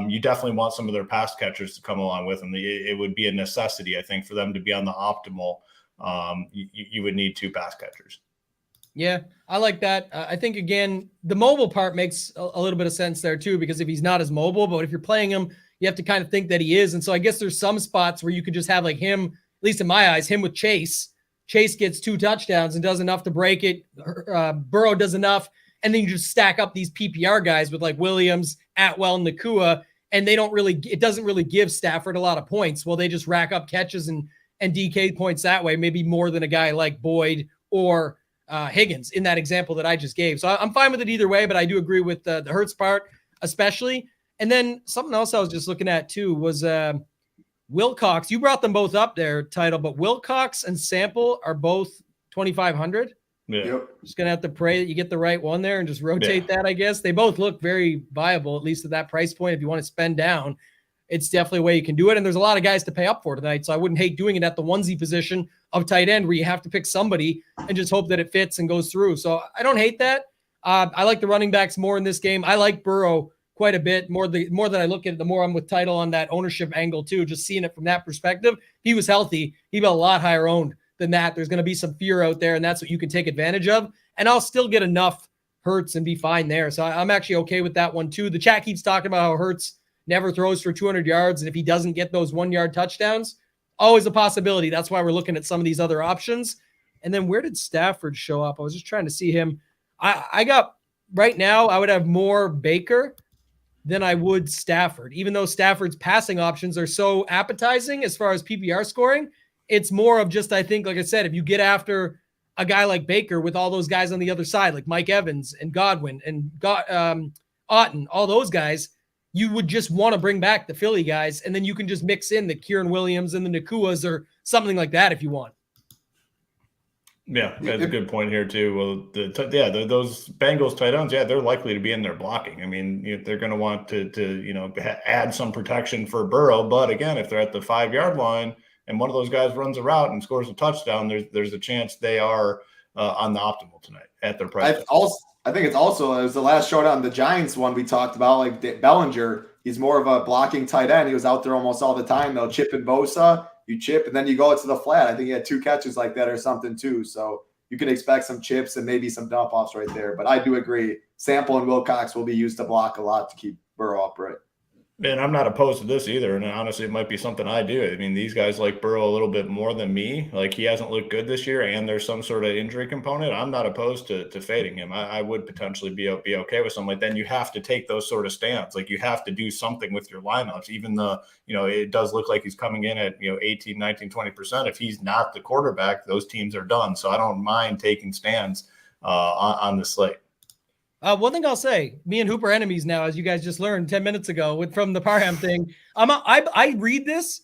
you definitely want some of their pass catchers to come along with them. It would be a necessity, I think, for them to be on the optimal. You would need 2 pass catchers. Yeah, I like that. I think, again, the mobile part makes a little bit of sense there too, because if he's not as mobile, but if you're playing him, you have to kind of think that he is. And so I guess there's some spots where you could just have like him, at least in my eyes, him with Chase. Chase gets 2 touchdowns and does enough to break it. Burrow does enough. And then you just stack up these PPR guys with like Williams, Atwell, Nakua, and it doesn't really give Stafford a lot of points. Well, they just rack up catches and DK points that way, maybe more than a guy like Boyd or Higgins in that example that I just gave. So I'm fine with it either way, but I do agree with the Hurts part, especially. And then something else I was just looking at too was Wilcox. You brought them both up there, Title, but Wilcox and Sample are both 2,500. Yeah. Yep. Just going to have to pray that you get the right one there and just rotate that, I guess. They both look very viable, at least at that price point. If you want to spend down, it's definitely a way you can do it. And there's a lot of guys to pay up for tonight. So I wouldn't hate doing it at the onesie position of tight end where you have to pick somebody and just hope that it fits and goes through. So I don't hate that. I like the running backs more in this game. I like Burrow quite a bit more. The more that I look at it, the more I'm with Title on that ownership angle too, just seeing it from that perspective. If he was healthy, he'd be a lot higher owned than that. There's going to be some fear out there, and that's what you can take advantage of. And I'll still get enough Hurts and be fine there. So I'm actually okay with that one too. The chat keeps talking about how Hurts never throws for 200 yards. And if he doesn't get those 1-yard touchdowns, always a possibility. That's why we're looking at some of these other options. And then where did Stafford show up? I was just trying to see him. I got right now, I would have more Baker than I would Stafford, even though Stafford's passing options are so appetizing as far as PPR scoring. It's more of just, I think, like I said, if you get after a guy like Baker with all those guys on the other side, like Mike Evans and Godwin and Otten, all those guys, you would just want to bring back the Philly guys, and then you can just mix in the Kieran Williams and the Nakuas or something like that if you want. Yeah, that's a good point here too. Well, those Bengals tight ends, they're likely to be in there blocking. I mean, they're going to want to add some protection for Burrow, but again, if they're at the 5-yard line and one of those guys runs a route and scores a touchdown, there's a chance they are on the optimal tonight at their price. I think it was the last showdown, the Giants one we talked about, like Bellinger. He's more of a blocking tight end. He was out there almost all the time, though. Chip and Bosa, you chip, and then you go to the flat. I think he had 2 catches like that or something, too. So you can expect some chips and maybe some dump-offs right there. But I do agree. Sample and Wilcox will be used to block a lot to keep Burrow upright. And I'm not opposed to this either. And honestly, it might be something I do. I mean, these guys like Burrow a little bit more than me. Like, he hasn't looked good this year, and there's some sort of injury component. I'm not opposed to fading him. I would potentially be okay with something like that. Then you have to take those sort of stands. Like, you have to do something with your lineups, even though, it does look like he's coming in at, 18, 19, 20%. If he's not the quarterback, those teams are done. So I don't mind taking stands on the slate. One thing I'll say, me and Hooper are enemies now, as you guys just learned 10 minutes ago from the Parham thing. I read this.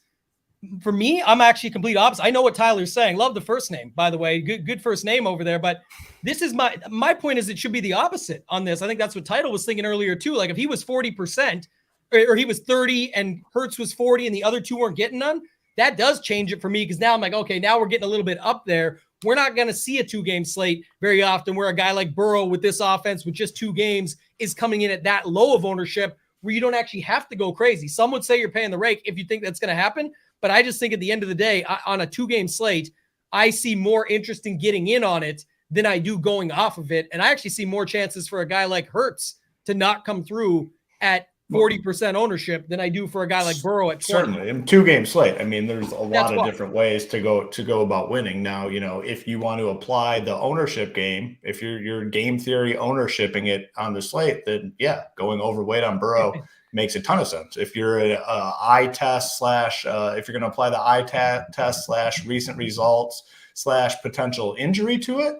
For me, I'm actually complete opposite. I know what Tyler's saying. Love the first name, by the way. Good first name over there. But this is my point is it should be the opposite on this. I think that's what Title was thinking earlier too. Like, if he was 40% or he was 30 and Hurts was 40 and the other two weren't getting none, that does change it for me, because now I'm like, okay, now we're getting a little bit up there. We're not going to see a 2-game slate very often where a guy like Burrow with this offense with just 2 games is coming in at that low of ownership where you don't actually have to go crazy. Some would say you're paying the rake if you think that's going to happen. But I just think at the end of the day, on a 2-game slate, I see more interest in getting in on it than I do going off of it. And I actually see more chances for a guy like Hurts to not come through at 40% ownership than I do for a guy like Burrow at 20. Certainly. In 2-game slate, I mean, there's a lot of different ways to go about winning. Now, if you want to apply the ownership game, if you're game theory ownershiping it on the slate, then going overweight on Burrow makes a ton of sense. If you're an eye test / if you're going to apply the eye test / recent results / potential injury to it,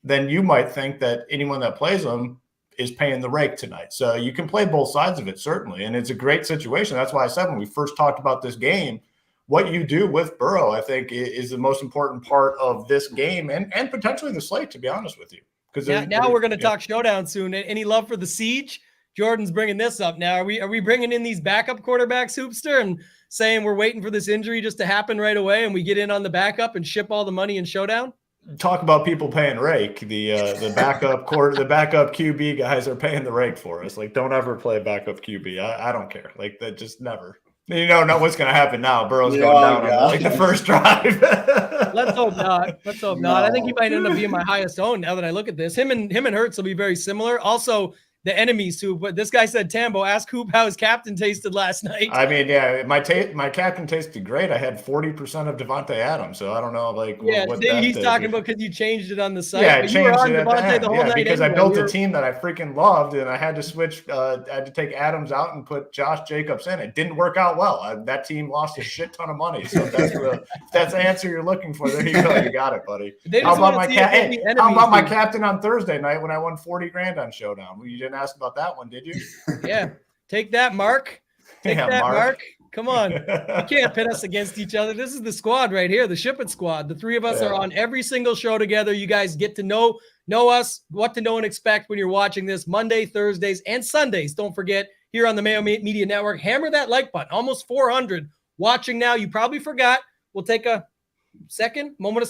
then you might think that anyone that plays them is paying the rake tonight. So you can play both sides of it, certainly. And it's a great situation. That's why I said when we first talked about this game, what you do with Burrow, I think, is the most important part of this game and potentially the slate, to be honest with you. Because now we're going to talk showdown soon. Any love for the siege? Jordan's bringing this up now. Are we bringing in these backup quarterbacks, Hoopster, and saying we're waiting for this injury just to happen right away and we get in on the backup and ship all the money in showdown? Talk about people paying rake. The backup QB guys are paying the rake for us. Like, don't ever play backup QB. I don't care. Like, that, just never. You know what's going to happen now. Burrow's going down on like the first drive. Let's hope not. Let's hope not. I think he might end up being my highest owned now that I look at this. Him and Hurts will be very similar. Also, the enemies too. But this guy said, Tambo, ask Hoop how his captain tasted last night. I mean, yeah, my captain tasted great. I had 40% of Devontae Adams, so I don't know, like, what he's talking about because you changed it on the site. Yeah, I changed it at the end. Yeah, because anyway. I built a team that I freaking loved, and I had to switch. I had to take Adams out and put Josh Jacobs in. It didn't work out well. That team lost a shit ton of money. So if that's the answer you're looking for. There you go. You got it, buddy. How about my captain on Thursday night when I won $40,000 on Showdown? Well, you didn't ask about that one, did you? Yeah. Take that, Mark. Take that, Mark. Come on. You can't pit us against each other. This is the squad right here, the SHIPIT squad. The three of us are on every single show together. You guys get to know us, what to know and expect when you're watching this Monday, Thursdays, and Sundays. Don't forget, here on the Mayo Media Network, hammer that like button. Almost 400 watching now. You probably forgot. We'll take a second of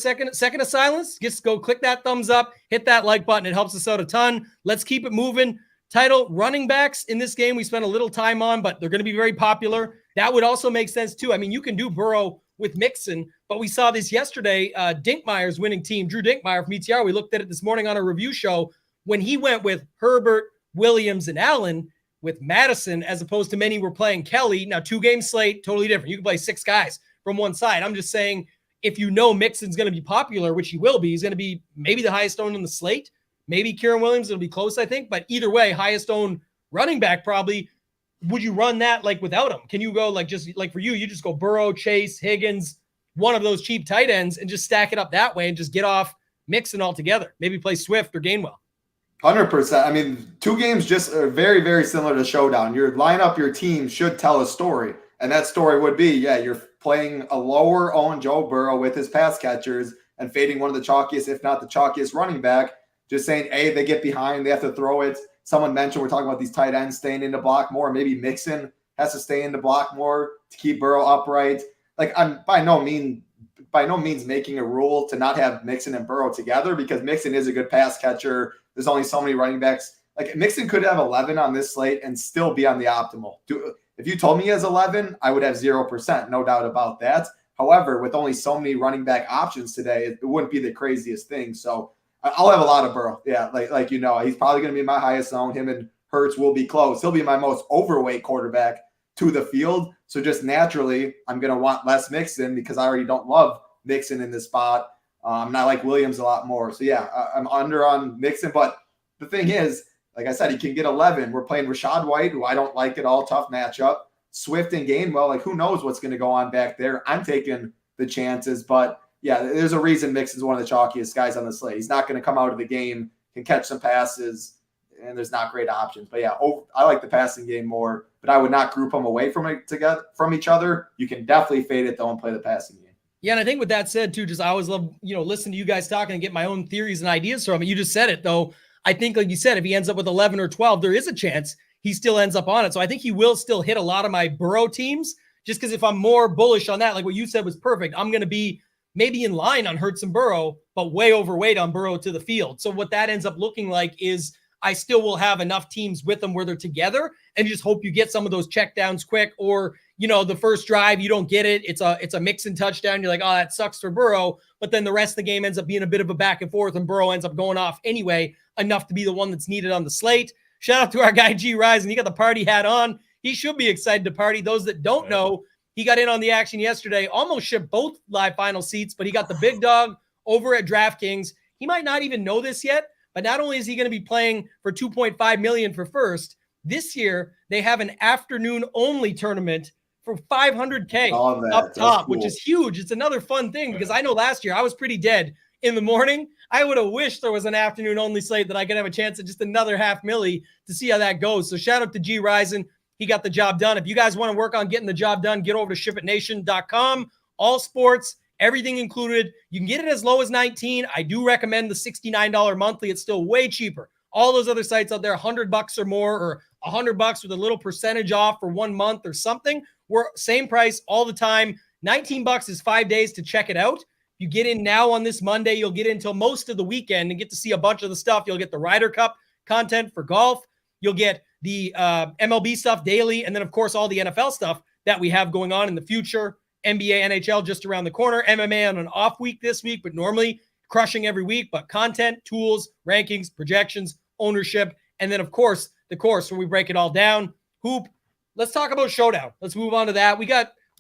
silence. Just go click that thumbs up, hit that like button. It helps us out a ton. Let's keep it moving. Title running backs in this game we spent a little time on, but they're going to be very popular. That would also make sense too. I mean, you can do Burrow with Mixon, but we saw this yesterday. Dinkmeyer's winning team, Drew Dinkmeyer from ETR, we looked at it this morning on a review show when he went with Herbert, Williams, and Allen with Madison, as opposed to many were playing Kelly. Now, 2-game slate, totally different. You can play 6 guys from one side. I'm just saying, if you know Mixon's going to be popular, which he will be, he's going to be maybe the highest owned on the slate. Maybe Kieran Williams, it'll be close, I think. But either way, highest owned running back probably. Would you run that like without him? Can you go like just like for you just go Burrow, Chase, Higgins, one of those cheap tight ends and just stack it up that way and just get off Mixon altogether? Maybe play Swift or Gainwell. 100%. I mean, 2 games just are very, very similar to Showdown. Your lineup, your team should tell a story. And that story would be, you're playing a lower owned Joe Burrow with his pass catchers and fading one of the chalkiest, if not the chalkiest running back. Just saying, they get behind, they have to throw it. Someone mentioned we're talking about these tight ends staying in the block more. Maybe Mixon has to stay in the block more to keep Burrow upright. Like, I'm by no means making a rule to not have Mixon and Burrow together because Mixon is a good pass catcher. There's only so many running backs. Like, Mixon could have 11 on this slate and still be on the optimal. If you told me he has 11, I would have 0%, no doubt about that. However, with only so many running back options today, it wouldn't be the craziest thing. So I'll have a lot of Burrow. Yeah, like he's probably going to be my highest owned. Him and Hurts will be close. He'll be my most overweight quarterback to the field. So just naturally, I'm going to want less Mixon because I already don't love Mixon in this spot. I like Williams a lot more. So yeah, I'm under on Mixon. But the thing is, like I said, he can get 11. We're playing Rachaad White, who I don't like at all. Tough matchup. Swift and Gainwell, like who knows what's going to go on back there. I'm taking the chances, but yeah, there's a reason Mixon's one of the chalkiest guys on the slate. He's not going to come out of the game, can catch some passes, and there's not great options. But yeah, I like the passing game more, but I would not group them away from each other. You can definitely fade it though and play the passing game. Yeah, and I think with that said too, just I always love listen to you guys talking and get my own theories and ideas from it. You just said it though. I think, like you said, if he ends up with 11 or 12, there is a chance he still ends up on it. So I think he will still hit a lot of my Burrow teams. Just because if I'm more bullish on that, like what you said was perfect, I'm going to be maybe in line on Hurts and Burrow, but way overweight on Burrow to the field. So what that ends up looking like is I still will have enough teams with them where they're together and just hope you get some of those checkdowns quick or, the first drive, you don't get it. It's a Mixon touchdown. You're like, oh, that sucks for Burrow. But then the rest of the game ends up being a bit of a back and forth and Burrow ends up going off anyway, enough to be the one that's needed on the slate. Shout out to our guy, G Rise, and he got the party hat on. He should be excited to party. Those that don't know, he got in on the action yesterday, almost shipped both live final seats, but he got the big dog over at DraftKings. He might not even know this yet, but not only is he going to be playing for $2.5 million for first, this year they have an afternoon-only tournament for $500K up top, cool. Which is huge. It's another fun thing because I know last year I was pretty dead in the morning. I would have wished there was an afternoon-only slate that I could have a chance at just another $500,000 to see how that goes. So shout out to G Risen. He got the job done. If you guys want to work on getting the job done, get over to shipitnation.com. All sports, everything included. You can get it as low as $19. I do recommend the $69 monthly. It's still way cheaper. All those other sites out there, $100 or more, or $100 with a little percentage off for 1 month or something. We're same price all the time. $19 is 5 days to check it out. You get in now on this Monday, you'll get in until most of the weekend and get to see a bunch of the stuff. You'll get the Ryder Cup content for golf. You'll get the MLB stuff daily. And then, of course, all the NFL stuff that we have going on in the future. NBA, NHL just around the corner. MMA on an off week this week, but normally crushing every week. But content, tools, rankings, projections, ownership, and then, of course, the course where we break it all down. Hoop, let's talk about Showdown. Let's move on to that.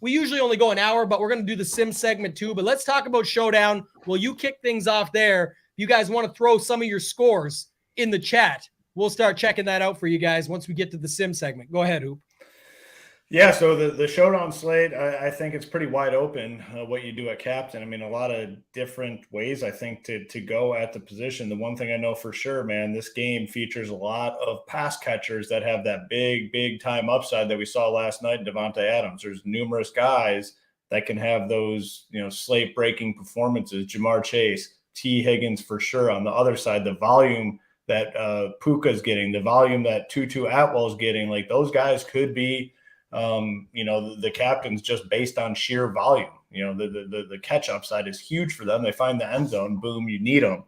We usually only go an hour, but we're going to do the sim segment too. But let's talk about Showdown. Will you kick things off there? If you guys want to throw some of your scores in the chat, we'll start checking that out for you guys once we get to the sim segment. Go ahead, Hoop. Yeah, so the Showdown slate, I think it's pretty wide open what you do at captain. I mean, a lot of different ways, I think, to go at the position. The one thing I know for sure, man, this game features a lot of pass catchers that have that big time upside that we saw last night in Davante Adams. There's numerous guys that can have those, slate-breaking performances. Jamar Chase, T. Higgins for sure. On the other side, the volume that Puka's getting, the volume that Tutu Atwell's getting, like those guys could be the captains just based on sheer volume. The catch upside is huge for them. They find the end zone, boom, you need them.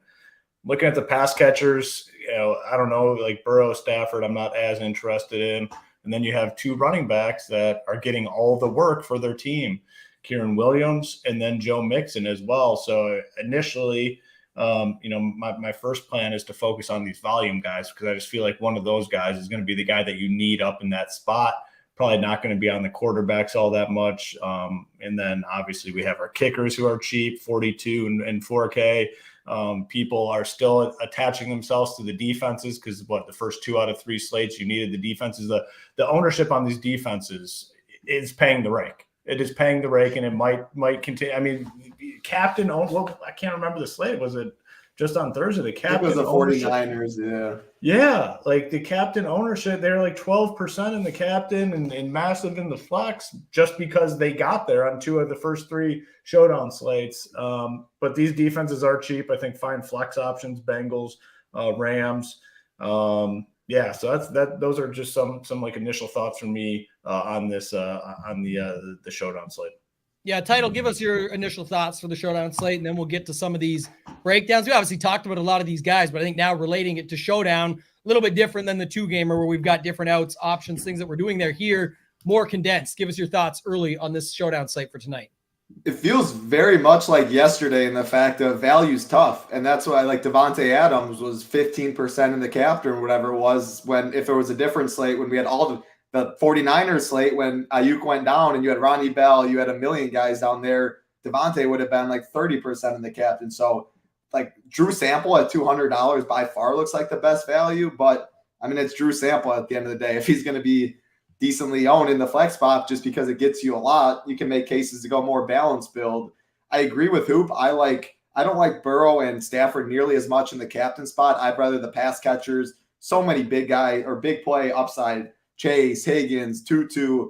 Looking at the pass catchers, I don't know, like Burrow, Stafford, I'm not as interested in. And then you have two running backs that are getting all the work for their team, Kieran Williams and then Joe Mixon as well. So initially, my first plan is to focus on these volume guys because I just feel like one of those guys is going to be the guy that you need up in that spot. Probably not going to be on the quarterbacks all that much. And then obviously we have our kickers who are cheap, 42 and 4K. People are still attaching themselves to the defenses because the first 2 out of 3 slates you needed the defenses. The ownership on these defenses is paying the rake. It is paying the rake, and it might continue. I mean, captain. Well, I can't remember the slate. Was it just on Thursday? The captain. It was the 49ers. Yeah. Yeah, like the captain ownership, they're like 12% in the captain and massive in the flex just because they got there on 2 of the first 3 Showdown slates. But these defenses are cheap. I think find flex options, Bengals, Rams. So those are just some like initial thoughts from me on this on the Showdown slate. Yeah, Title, give us your initial thoughts for the Showdown slate, and then we'll get to some of these breakdowns. We obviously talked about a lot of these guys, but I think now relating it to Showdown, a little bit different than the 2-gamer where we've got different outs, options, things that we're doing there. Here, more condensed. Give us your thoughts early on this Showdown slate for tonight. It feels very much like yesterday in the fact of value's tough, and that's why like Davante Adams was 15% in the captain or whatever it was if it was a different slate when we had all the 49ers slate when Ayuk went down and you had Ronnie Bell, you had a million guys down there. Davante would have been like 30% in the captain. So like Drew Sample at $200 by far looks like the best value, but I mean, it's Drew Sample at the end of the day. If he's going to be decently owned in the flex spot, just because it gets you a lot, you can make cases to go more balanced build. I agree with Hoop. I don't like Burrow and Stafford nearly as much in the captain spot. I'd rather the pass catchers, so many big guy or big play upside. Chase, Higgins, Tutu,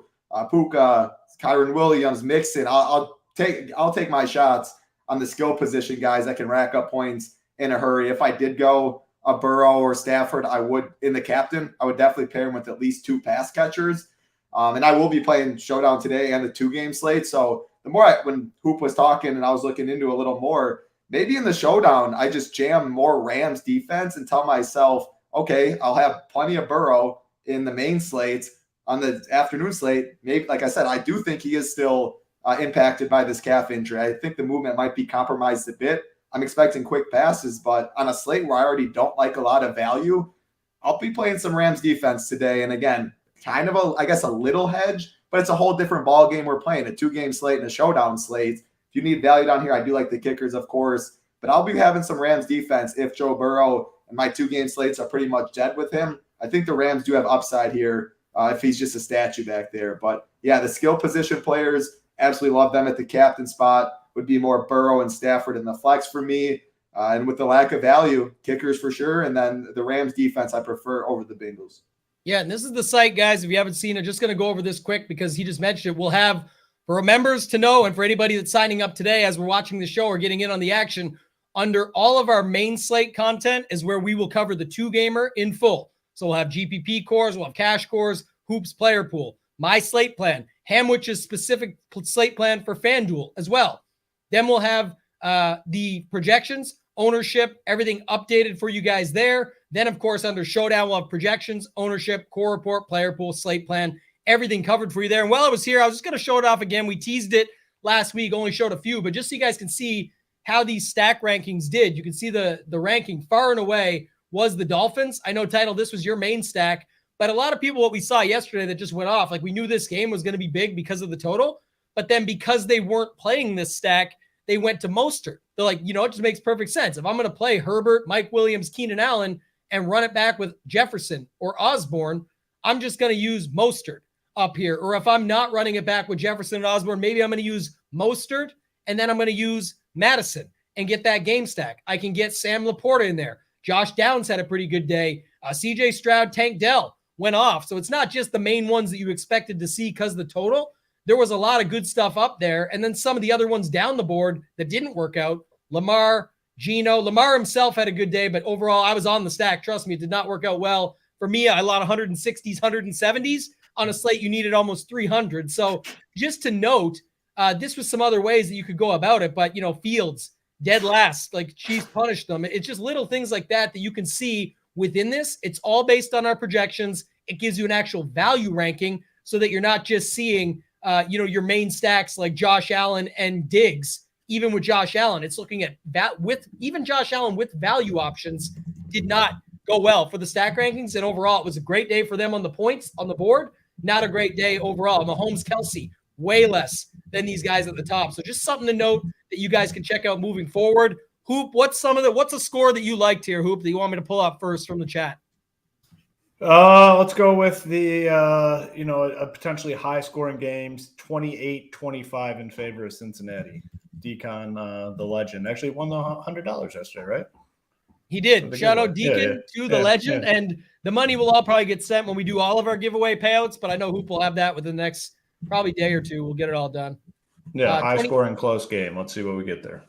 Puka, Kyron Williams, Mixon. I'll take my shots on the skill position guys that can rack up points in a hurry. If I did go a Burrow or Stafford, I would in the captain. I would definitely pair him with at least 2 pass catchers. And I will be playing Showdown today and the 2-game slate. So the more when Hoop was talking and I was looking into a little more, maybe in the Showdown I just jam more Rams defense and tell myself, okay, I'll have plenty of Burrow in the main slates. On the afternoon slate, maybe, like I said, I do think he is still impacted by this calf injury. I think the movement might be compromised a bit. I'm expecting quick passes, but on a slate where I already don't like a lot of value, I'll be playing some Rams defense today. And again, kind of a little hedge, but it's a whole different ball game we're playing, a 2-game slate and a Showdown slate. If you need value down here, I do like the kickers, of course, but I'll be having some Rams defense if Joe Burrow and my 2-game slates are pretty much dead with him. I think the Rams do have upside here if he's just a statue back there. But yeah, the skill position players, absolutely love them at the captain spot. Would be more Burrow and Stafford in the flex for me. And with the lack of value, kickers for sure. And then the Rams defense I prefer over the Bengals. Yeah, and this is the site, guys. If you haven't seen it, just going to go over this quick because he just mentioned it. We'll have, for members to know and for anybody that's signing up today as we're watching the show or getting in on the action, under all of our main slate content is where we will cover the 2-gamer in full. So we'll have GPP cores, we'll have cash cores, Hoops player pool, my slate plan, Hamwich's specific slate plan for FanDuel as well. Then we'll have the projections, ownership, everything updated for you guys there. Then, of course, under Showdown, we'll have projections, ownership, core report, player pool, slate plan, everything covered for you there. And while I was here, I was just going to show it off again. We teased it last week, only showed a few, but just so you guys can see how these stack rankings did. You can see the ranking far and away was the Dolphins. I know, Title, this was your main stack, but a lot of people, what we saw yesterday that just went off, like we knew this game was going to be big because of the total, but then because they weren't playing this stack, they went to Mostert. They're like, it just makes perfect sense. If I'm going to play Herbert, Mike Williams, Keenan Allen, and run it back with Jefferson or Osborne, I'm just going to use Mostert up here. Or if I'm not running it back with Jefferson and Osborne, maybe I'm going to use Mostert, and then I'm going to use Madison and get that game stack. I can get Sam Laporta in there. Josh Downs had a pretty good day. CJ Stroud, Tank Dell went off. So it's not just the main ones that you expected to see because of the total. There was a lot of good stuff up there. And then some of the other ones down the board that didn't work out. Lamar, Geno. Lamar himself had a good day, but overall, I was on the stack. Trust me, it did not work out well. For me, I lot 160s, 170s. On a slate, you needed almost 300. So just to note, this was some other ways that you could go about it. But, Fields, dead last, like Chiefs punished them. It's just little things like that you can see within this. It's all based on our projections. It gives you an actual value ranking so that you're not just seeing, your main stacks like Josh Allen and Diggs. Even with Josh Allen, it's looking at that with even Josh Allen with value options did not go well for the stack rankings. And overall, it was a great day for them on the points on the board. Not a great day overall. Mahomes, Kelsey, way less than these guys at the top. So just something to note that you guys can check out moving forward. Hoop, what's a score that you liked here, Hoop, that you want me to pull up first from the chat? Let's go with the, a potentially high scoring games, 28-25 in favor of Cincinnati. Deacon, the legend, actually won the $100 yesterday, right? He did. Shout out Deacon to the legend. Yeah. And the money will all probably get sent when we do all of our giveaway payouts, but I know Hoop will have that within the next probably day or two. We'll get it all done. Yeah, high scoring, close game. Let's see what we get there.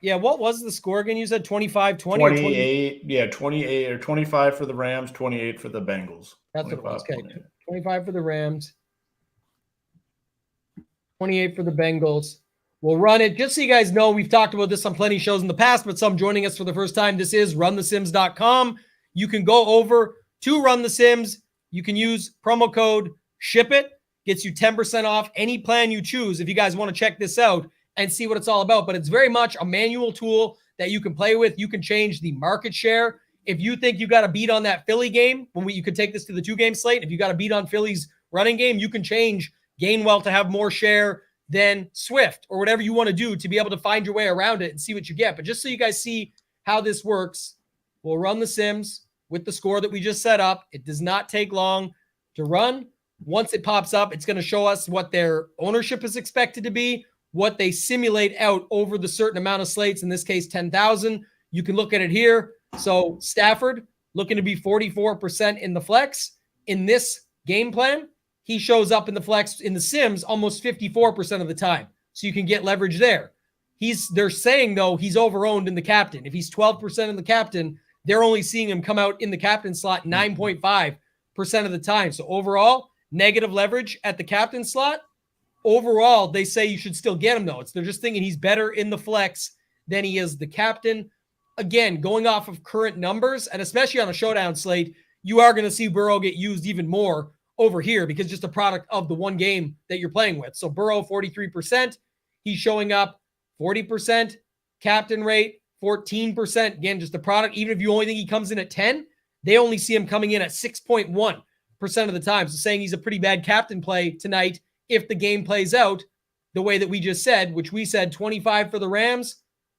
Yeah, what was the score again? You said 25-20? 28. Yeah, 28 or 25 for the Rams, 28 for the Bengals. That's what it was. Okay, 25 for the Rams, 28 for the Bengals. We'll run it. Just so you guys know, we've talked about this on plenty of shows in the past, but some joining us for the first time. This is runthesims.com. You can go over to Run the Sims. You can use promo code SHIPIT. Gets you 10% off any plan you choose if you guys want to check this out and see what it's all about. But it's very much a manual tool that you can play with. You can change the market share. If you think you got a beat on that Philly game, you could take this to the 2-game slate. If you got a beat on Philly's running game, you can change Gainwell to have more share than Swift or whatever you want to do to be able to find your way around it and see what you get. But just so you guys see how this works, we'll run the Sims with the score that we just set up. It does not take long to run. Once it pops up, it's going to show us what their ownership is expected to be, what they simulate out over the certain amount of slates, in this case, 10,000. You can look at it here. So Stafford looking to be 44% in the flex. In this game plan, he shows up in the flex in the Sims almost 54% of the time. So you can get leverage there. They're saying, though, he's over-owned in the captain. If he's 12% in the captain, they're only seeing him come out in the captain slot 9.5% of the time. So overall, negative leverage at the captain slot. Overall, they say you should still get him, though. They're just thinking he's better in the flex than he is the captain. Again, going off of current numbers, and especially on a showdown slate, you are going to see Burrow get used even more over here because just a product of the one game that you're playing with. So Burrow, 43%. He's showing up 40%. Captain rate, 14%. Again, just a product. Even if you only think he comes in at 10, they only see him coming in at 6.1% of the time. So saying he's a pretty bad captain play tonight if the game plays out the way that we just said, which we said 25 for the Rams,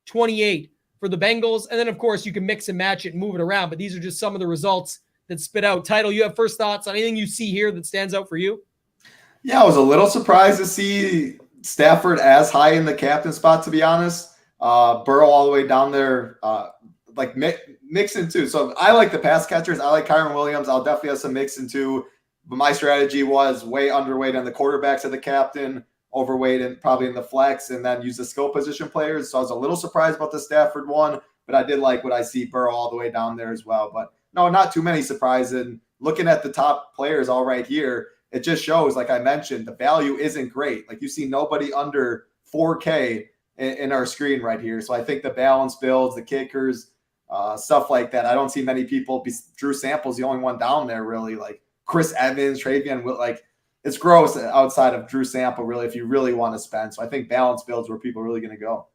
28 for the Bengals. And then, of course, you can mix and match it and move it around. But these are just some of the results that spit out. Title, you have first thoughts on anything you see here that stands out for you? Yeah, I was a little surprised to see Stafford as high in the captain spot, to be honest. Burrow all the way down there, mixing too. So I like the pass catchers. I like Kyron Williams. I'll definitely have some mixing too. But my strategy was way underweight on the quarterbacks of the captain, overweight and probably in the flex, and then use the skill position players. So I was a little surprised about the Stafford one, but I did like what I see Burrow all the way down there as well. But no, not too many surprises. And looking at the top players all right here, it just shows, like I mentioned, the value isn't great. Like you see nobody under 4K in our screen right here. So I think the balance builds, the kickers, stuff like that. I don't see many people. Drew Sample's the only one down there really. Like Chris Evans, Travion, it's gross outside of Drew Sample, really, if you really want to spend. So I think balance builds where people are really going to go.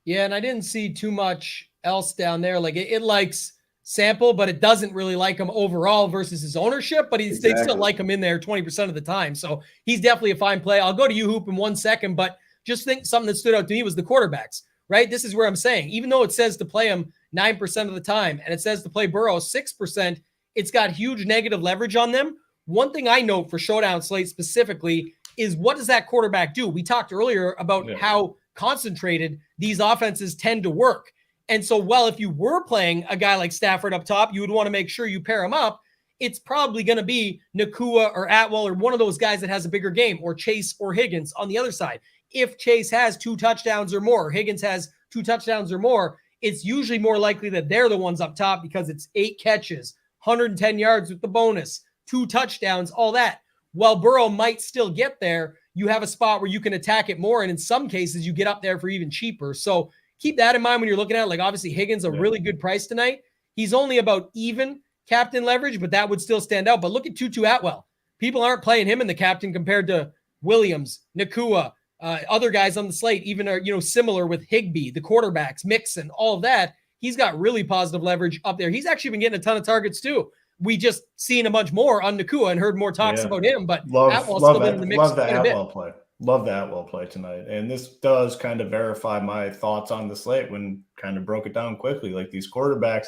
Yeah, and I didn't see too much else down there. Like it likes Sample, but it doesn't really like him overall versus his ownership, but they still like him in there 20% of the time. So he's definitely a fine play. I'll go to you, Hoop, in 1 second, but just think something that stood out to me was the quarterbacks, right? This is where I'm saying, even though it says to play him 9% of the time and it says to play Burrow 6%, it's got huge negative leverage on them. One thing I note for Showdown slate specifically is what does that quarterback do? We talked earlier about how concentrated these offenses tend to work. And so, well, if you were playing a guy like Stafford up top, you would want to make sure you pair him up. It's probably going to be Nakua or Atwell or one of those guys that has a bigger game, or Chase or Higgins on the other side. If Chase has 2 touchdowns or more, or Higgins has 2 touchdowns or more, it's usually more likely that they're the ones up top because it's 8 catches, 110 yards with the bonus, 2 touchdowns, all that. While Burrow might still get there, you have a spot where you can attack it more. And in some cases, you get up there for even cheaper. So keep that in mind when you're looking at it. Like, obviously, Higgins, a really good price tonight. He's only about even captain leverage, but that would still stand out. But look at Tutu Atwell. People aren't playing him in the captain compared to Williams, Nakua, other guys on the slate, even are, similar with Higbee, the quarterbacks, Mixon, all of that. He's got really positive leverage up there. He's actually been getting a ton of targets too. We just seen a bunch more on Nakua and heard more talks about him, but Atwell's still been in the mix. Love that Atwell play. Love the Atwell play tonight. And this does kind of verify my thoughts on the slate when kind of broke it down quickly. Like, these quarterbacks,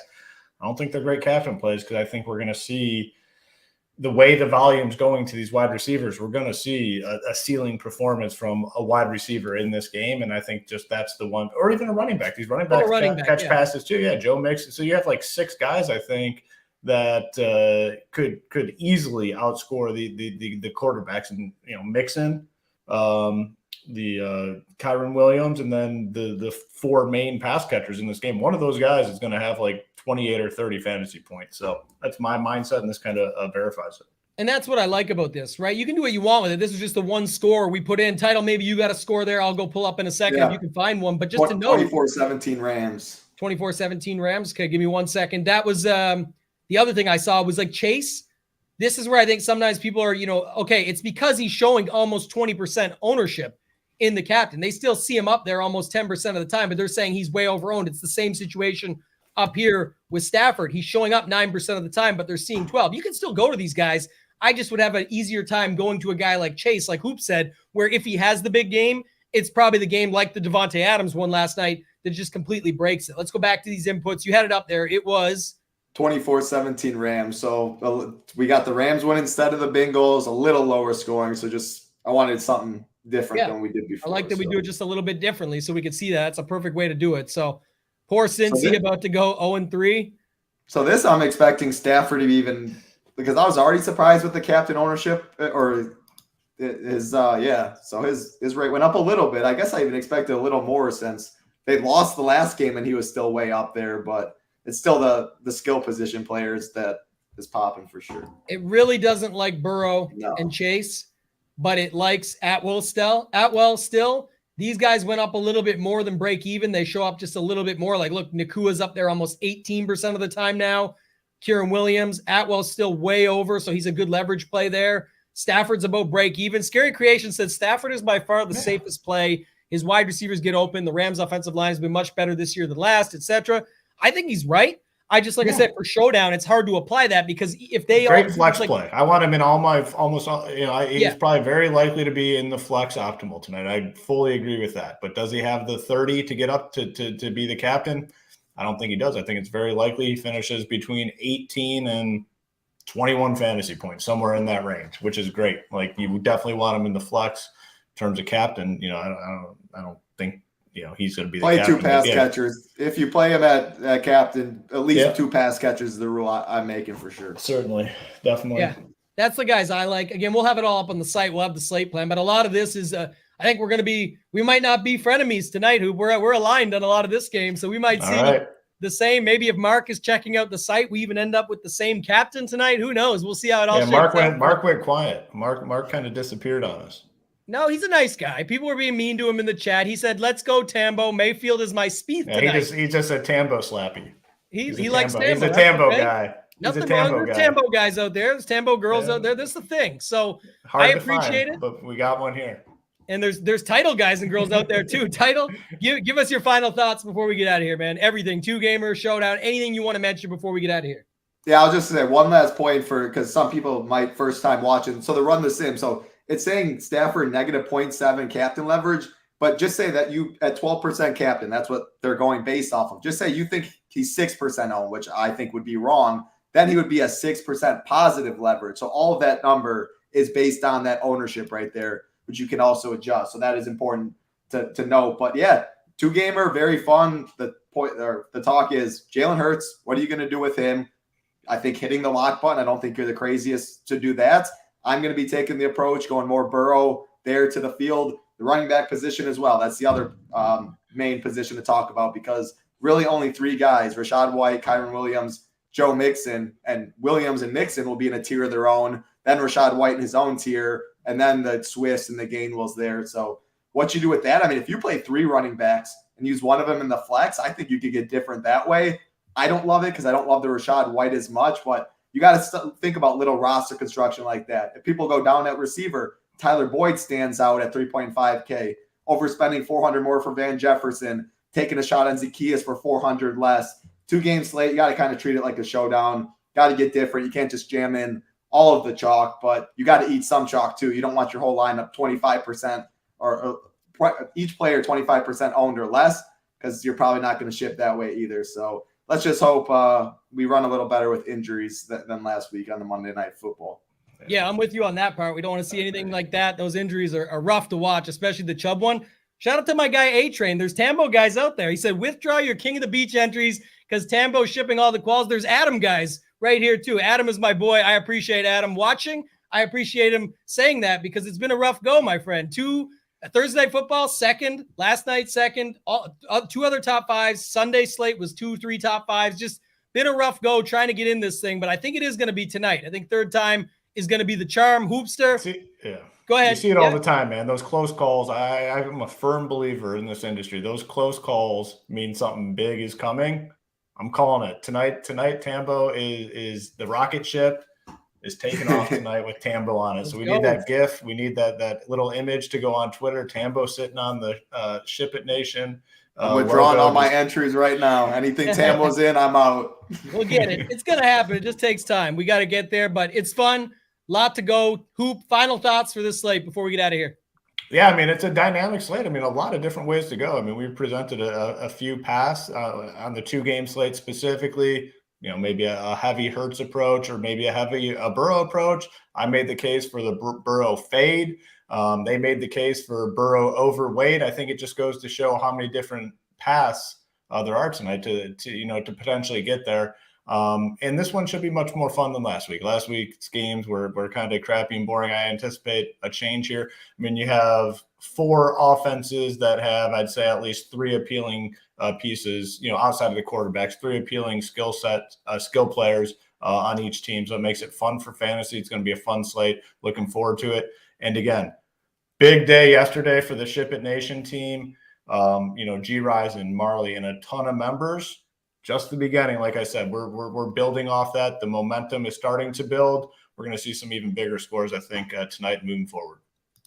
I don't think they're great captain plays, because I think we're going to see the way the volume's going to these wide receivers. We're going to see a ceiling performance from a wide receiver in this game. And I think just that's the one, or even a running back. These running backs catch passes too. Yeah, Joe Mixon. So you have like 6 guys, I think, that could easily outscore the quarterbacks, and Mixon, the Kyron Williams, and then the 4 main pass catchers in this game. One of those guys is going to have like 28 or 30 fantasy points. So that's my mindset, and this kind of verifies it. And that's what I like about this, right? You can do what you want with it. This is just the one score we put in. Title, maybe you got a score there. I'll go pull up in a second if you can find one. But just to know, 24-17 Rams. 24-17 Rams. Okay, give me 1 second. That was the other thing I saw was like Chase. This is where I think sometimes people are, okay, it's because he's showing almost 20% ownership in the captain. They still see him up there almost 10% of the time, but they're saying he's way overowned. It's the same situation up here with Stafford. He's showing up 9% of the time, but they're seeing 12. You can still go to these guys. I just would have an easier time going to a guy like Chase, like Hoop said, where if he has the big game, it's probably the game like the Devontae Adams one last night that just completely breaks it. Let's go back to these inputs. You had it up there. It was 24-17 Rams. So we got the Rams win instead of the Bengals, a little lower scoring. So I wanted something different than we did before. I like that we do it just a little bit differently so we could see that. It's a perfect way to do it. So poor Cincy about to go 0-3. So this I'm expecting Stafford to be even, because I was already surprised with the captain ownership, or his so his rate went up a little bit. I guess I even expected a little more since they lost the last game and he was still way up there, but it's still the skill position players that is popping for sure. It really doesn't like Burrow and Chase, but it likes Atwell still. These guys went up a little bit more than break even. They show up just a little bit more. Like, look, Nakua's up there almost 18% of the time now. Kieran Williams, Atwell's still way over, so he's a good leverage play there. Stafford's about break even. Scary Creation said Stafford is by far the safest play. His wide receivers get open. The Rams' offensive line has been much better this year than last, etc. I think he's right. I just, like I said, for Showdown, it's hard to apply that because if they great flex play. I want him in all my he's probably very likely to be in the flex optimal tonight. I fully agree with that. But does he have the 30 to get up to be the captain? I don't think he does. I think it's very likely he finishes between 18 and 21 fantasy points, somewhere in that range, which is great. Like, you definitely want him in the flex in terms of captain. I don't think he's going to be the captain. 2 pass catchers. If you play him at captain, at least 2 pass catchers is the rule I'm making for sure. Certainly. Definitely. Yeah. That's the guys I like. Again, we'll have it all up on the site. We'll have the slate plan, but a lot of this is I think we might not be frenemies tonight. We're aligned on a lot of this game, so we might see the same. Maybe if Mark is checking out the site, we even end up with the same captain tonight. Who knows? We'll see how it all shakes out. Mark went quiet. Mark kind of disappeared on us. No, he's a nice guy. People were being mean to him in the chat. He said, "Let's go, Tambo. Mayfield is my speed tonight." He's just a Tambo slappy. He likes Tambo. He's a Tambo guy. Nothing wrong. Tambo There's guy. Tambo guys out there. There's Tambo girls out there. That's the thing. So Hard I to appreciate find, it. but we got one here. And there's title guys and girls out there too. Title, give us your final thoughts before we get out of here, man. Everything, two gamer, showdown, anything you want to mention before we get out of here. Yeah, I'll just say one last point because some people might first time watching. So they run the sim. So it's saying Stafford negative 0.7 captain leverage, but just say that you at 12% captain, that's what they're going based off of. Just say you think he's 6% owned, which I think would be wrong. Then he would be a 6% positive leverage. So all of that number is based on that ownership right there, which you can also adjust. So that is important to note. But yeah, two gamer, very fun. The talk is Jalen Hurts. What are you going to do with him? I think hitting the lock button. I don't think you're the craziest to do that. I'm going to be taking the approach, going more Burrow there to the field, the running back position as well. That's the other main position to talk about because really only three guys, Rachaad White, Kyren Williams, Joe Mixon, and Williams and Mixon will be in a tier of their own. Then Rachaad White in his own tier, and then the Swiss and the Gainwells there. So what you do with that, I mean, if you play three running backs and use one of them in the flex, I think you could get different that way. I don't love it because I don't love the Rachaad White as much, but you got to think about little roster construction like that. If people go down at receiver, Tyler Boyd stands out at 3.5K, overspending $400 more for Van Jefferson, taking a shot on Zacchaeus for $400 less. 2-game slate, you got to kind of treat it like a showdown. Got to get different. You can't just jam in all of the chalk, but you got to eat some chalk too. You don't want your whole lineup 25% or each player 25% owned or less because you're probably not going to ship that way either. So let's just hope we run a little better with injuries than last week on the Monday Night Football. Yeah, I'm with you on that part. We don't want to see anything like that. Those injuries are rough to watch, especially the Chubb one. Shout out to my guy A-Train. There's Tambo guys out there. He said, withdraw your King of the Beach entries because Tambo's shipping all the quals. There's Adam guys right here too. Adam is my boy. I appreciate Adam watching. I appreciate him saying that because it's been a rough go, my friend. Thursday Night Football, second. Last night, second. Two other top fives. Sunday slate was 2-3 top fives. Just been a rough go trying to get in this thing, but I think it is going to be tonight. I think third time is going to be the charm. Hoopster. Go ahead. You see it all the time, man. Those close calls. I'm a firm believer in this industry. Those close calls mean something big is coming. I'm calling it tonight. Tonight, Tambo is the rocket ship is taking off tonight with Tambo on it. So we need that GIF. We need that little image to go on Twitter. Tambo sitting on the SHIPIT Nation. I'm withdrawing all my entries right now. Anything Tambo's in, I'm out. We'll get it. It's going to happen. It just takes time. We got to get there, but it's fun. Lot to go. Hoop, final thoughts for this slate before we get out of here. Yeah, I mean, it's a dynamic slate. I mean, a lot of different ways to go. I mean, we've presented a few paths on the 2-game slate specifically, maybe a heavy Hurts approach or maybe a Burrow approach. I made the case for the Burrow fade. They made the case for Burrow overweight. I think it just goes to show how many different paths there are tonight to potentially get there. And this one should be much more fun than last week. Last week's games were kind of crappy and boring. I anticipate a change here. I mean, you have 4 offenses that have, I'd say, at least 3 appealing pieces, outside of the quarterbacks, 3 appealing skill players on each team. So it makes it fun for fantasy. It's going to be a fun slate. Looking forward to it. And again, big day yesterday for the SHIPIT Nation team. G-Rise and Marley and a ton of members. Just the beginning, like I said, we're building off that. The momentum is starting to build. We're going to see some even bigger scores, I think, tonight moving forward.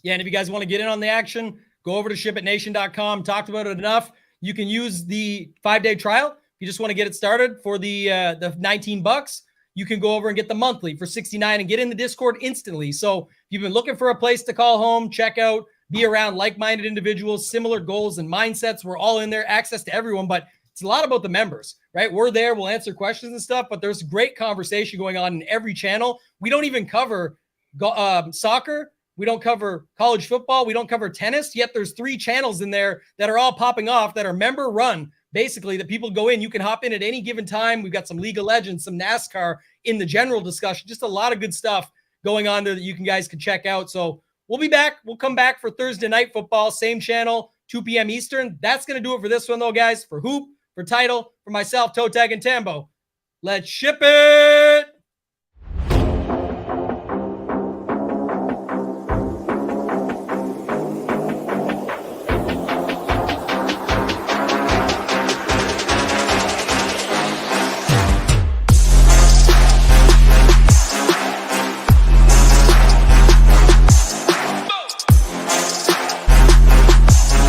Yeah, and if you guys want to get in on the action, go over to shipitnation.com. Talked about it enough. You can use the 5-day trial. If you just want to get it started for the $19, you can go over and get the monthly for $69 and get in the Discord instantly. So if you've been looking for a place to call home, check out, be around like-minded individuals, similar goals and mindsets. We're all in there, access to everyone, but it's a lot about the members, right? We're there. We'll answer questions and stuff, but there's great conversation going on in every channel. We don't even cover soccer. We don't cover college football. We don't cover tennis. Yet there's 3 channels in there that are all popping off that are member run, basically, that people go in. You can hop in at any given time. We've got some League of Legends, some NASCAR in the general discussion, just a lot of good stuff going on there that you guys can check out. So we'll be back. We'll come back for Thursday Night Football, same channel, 2 p.m. Eastern. That's going to do it for this one, though, guys. For Hoop, for Title, for myself, ToeTagginTambo. Let's ship it.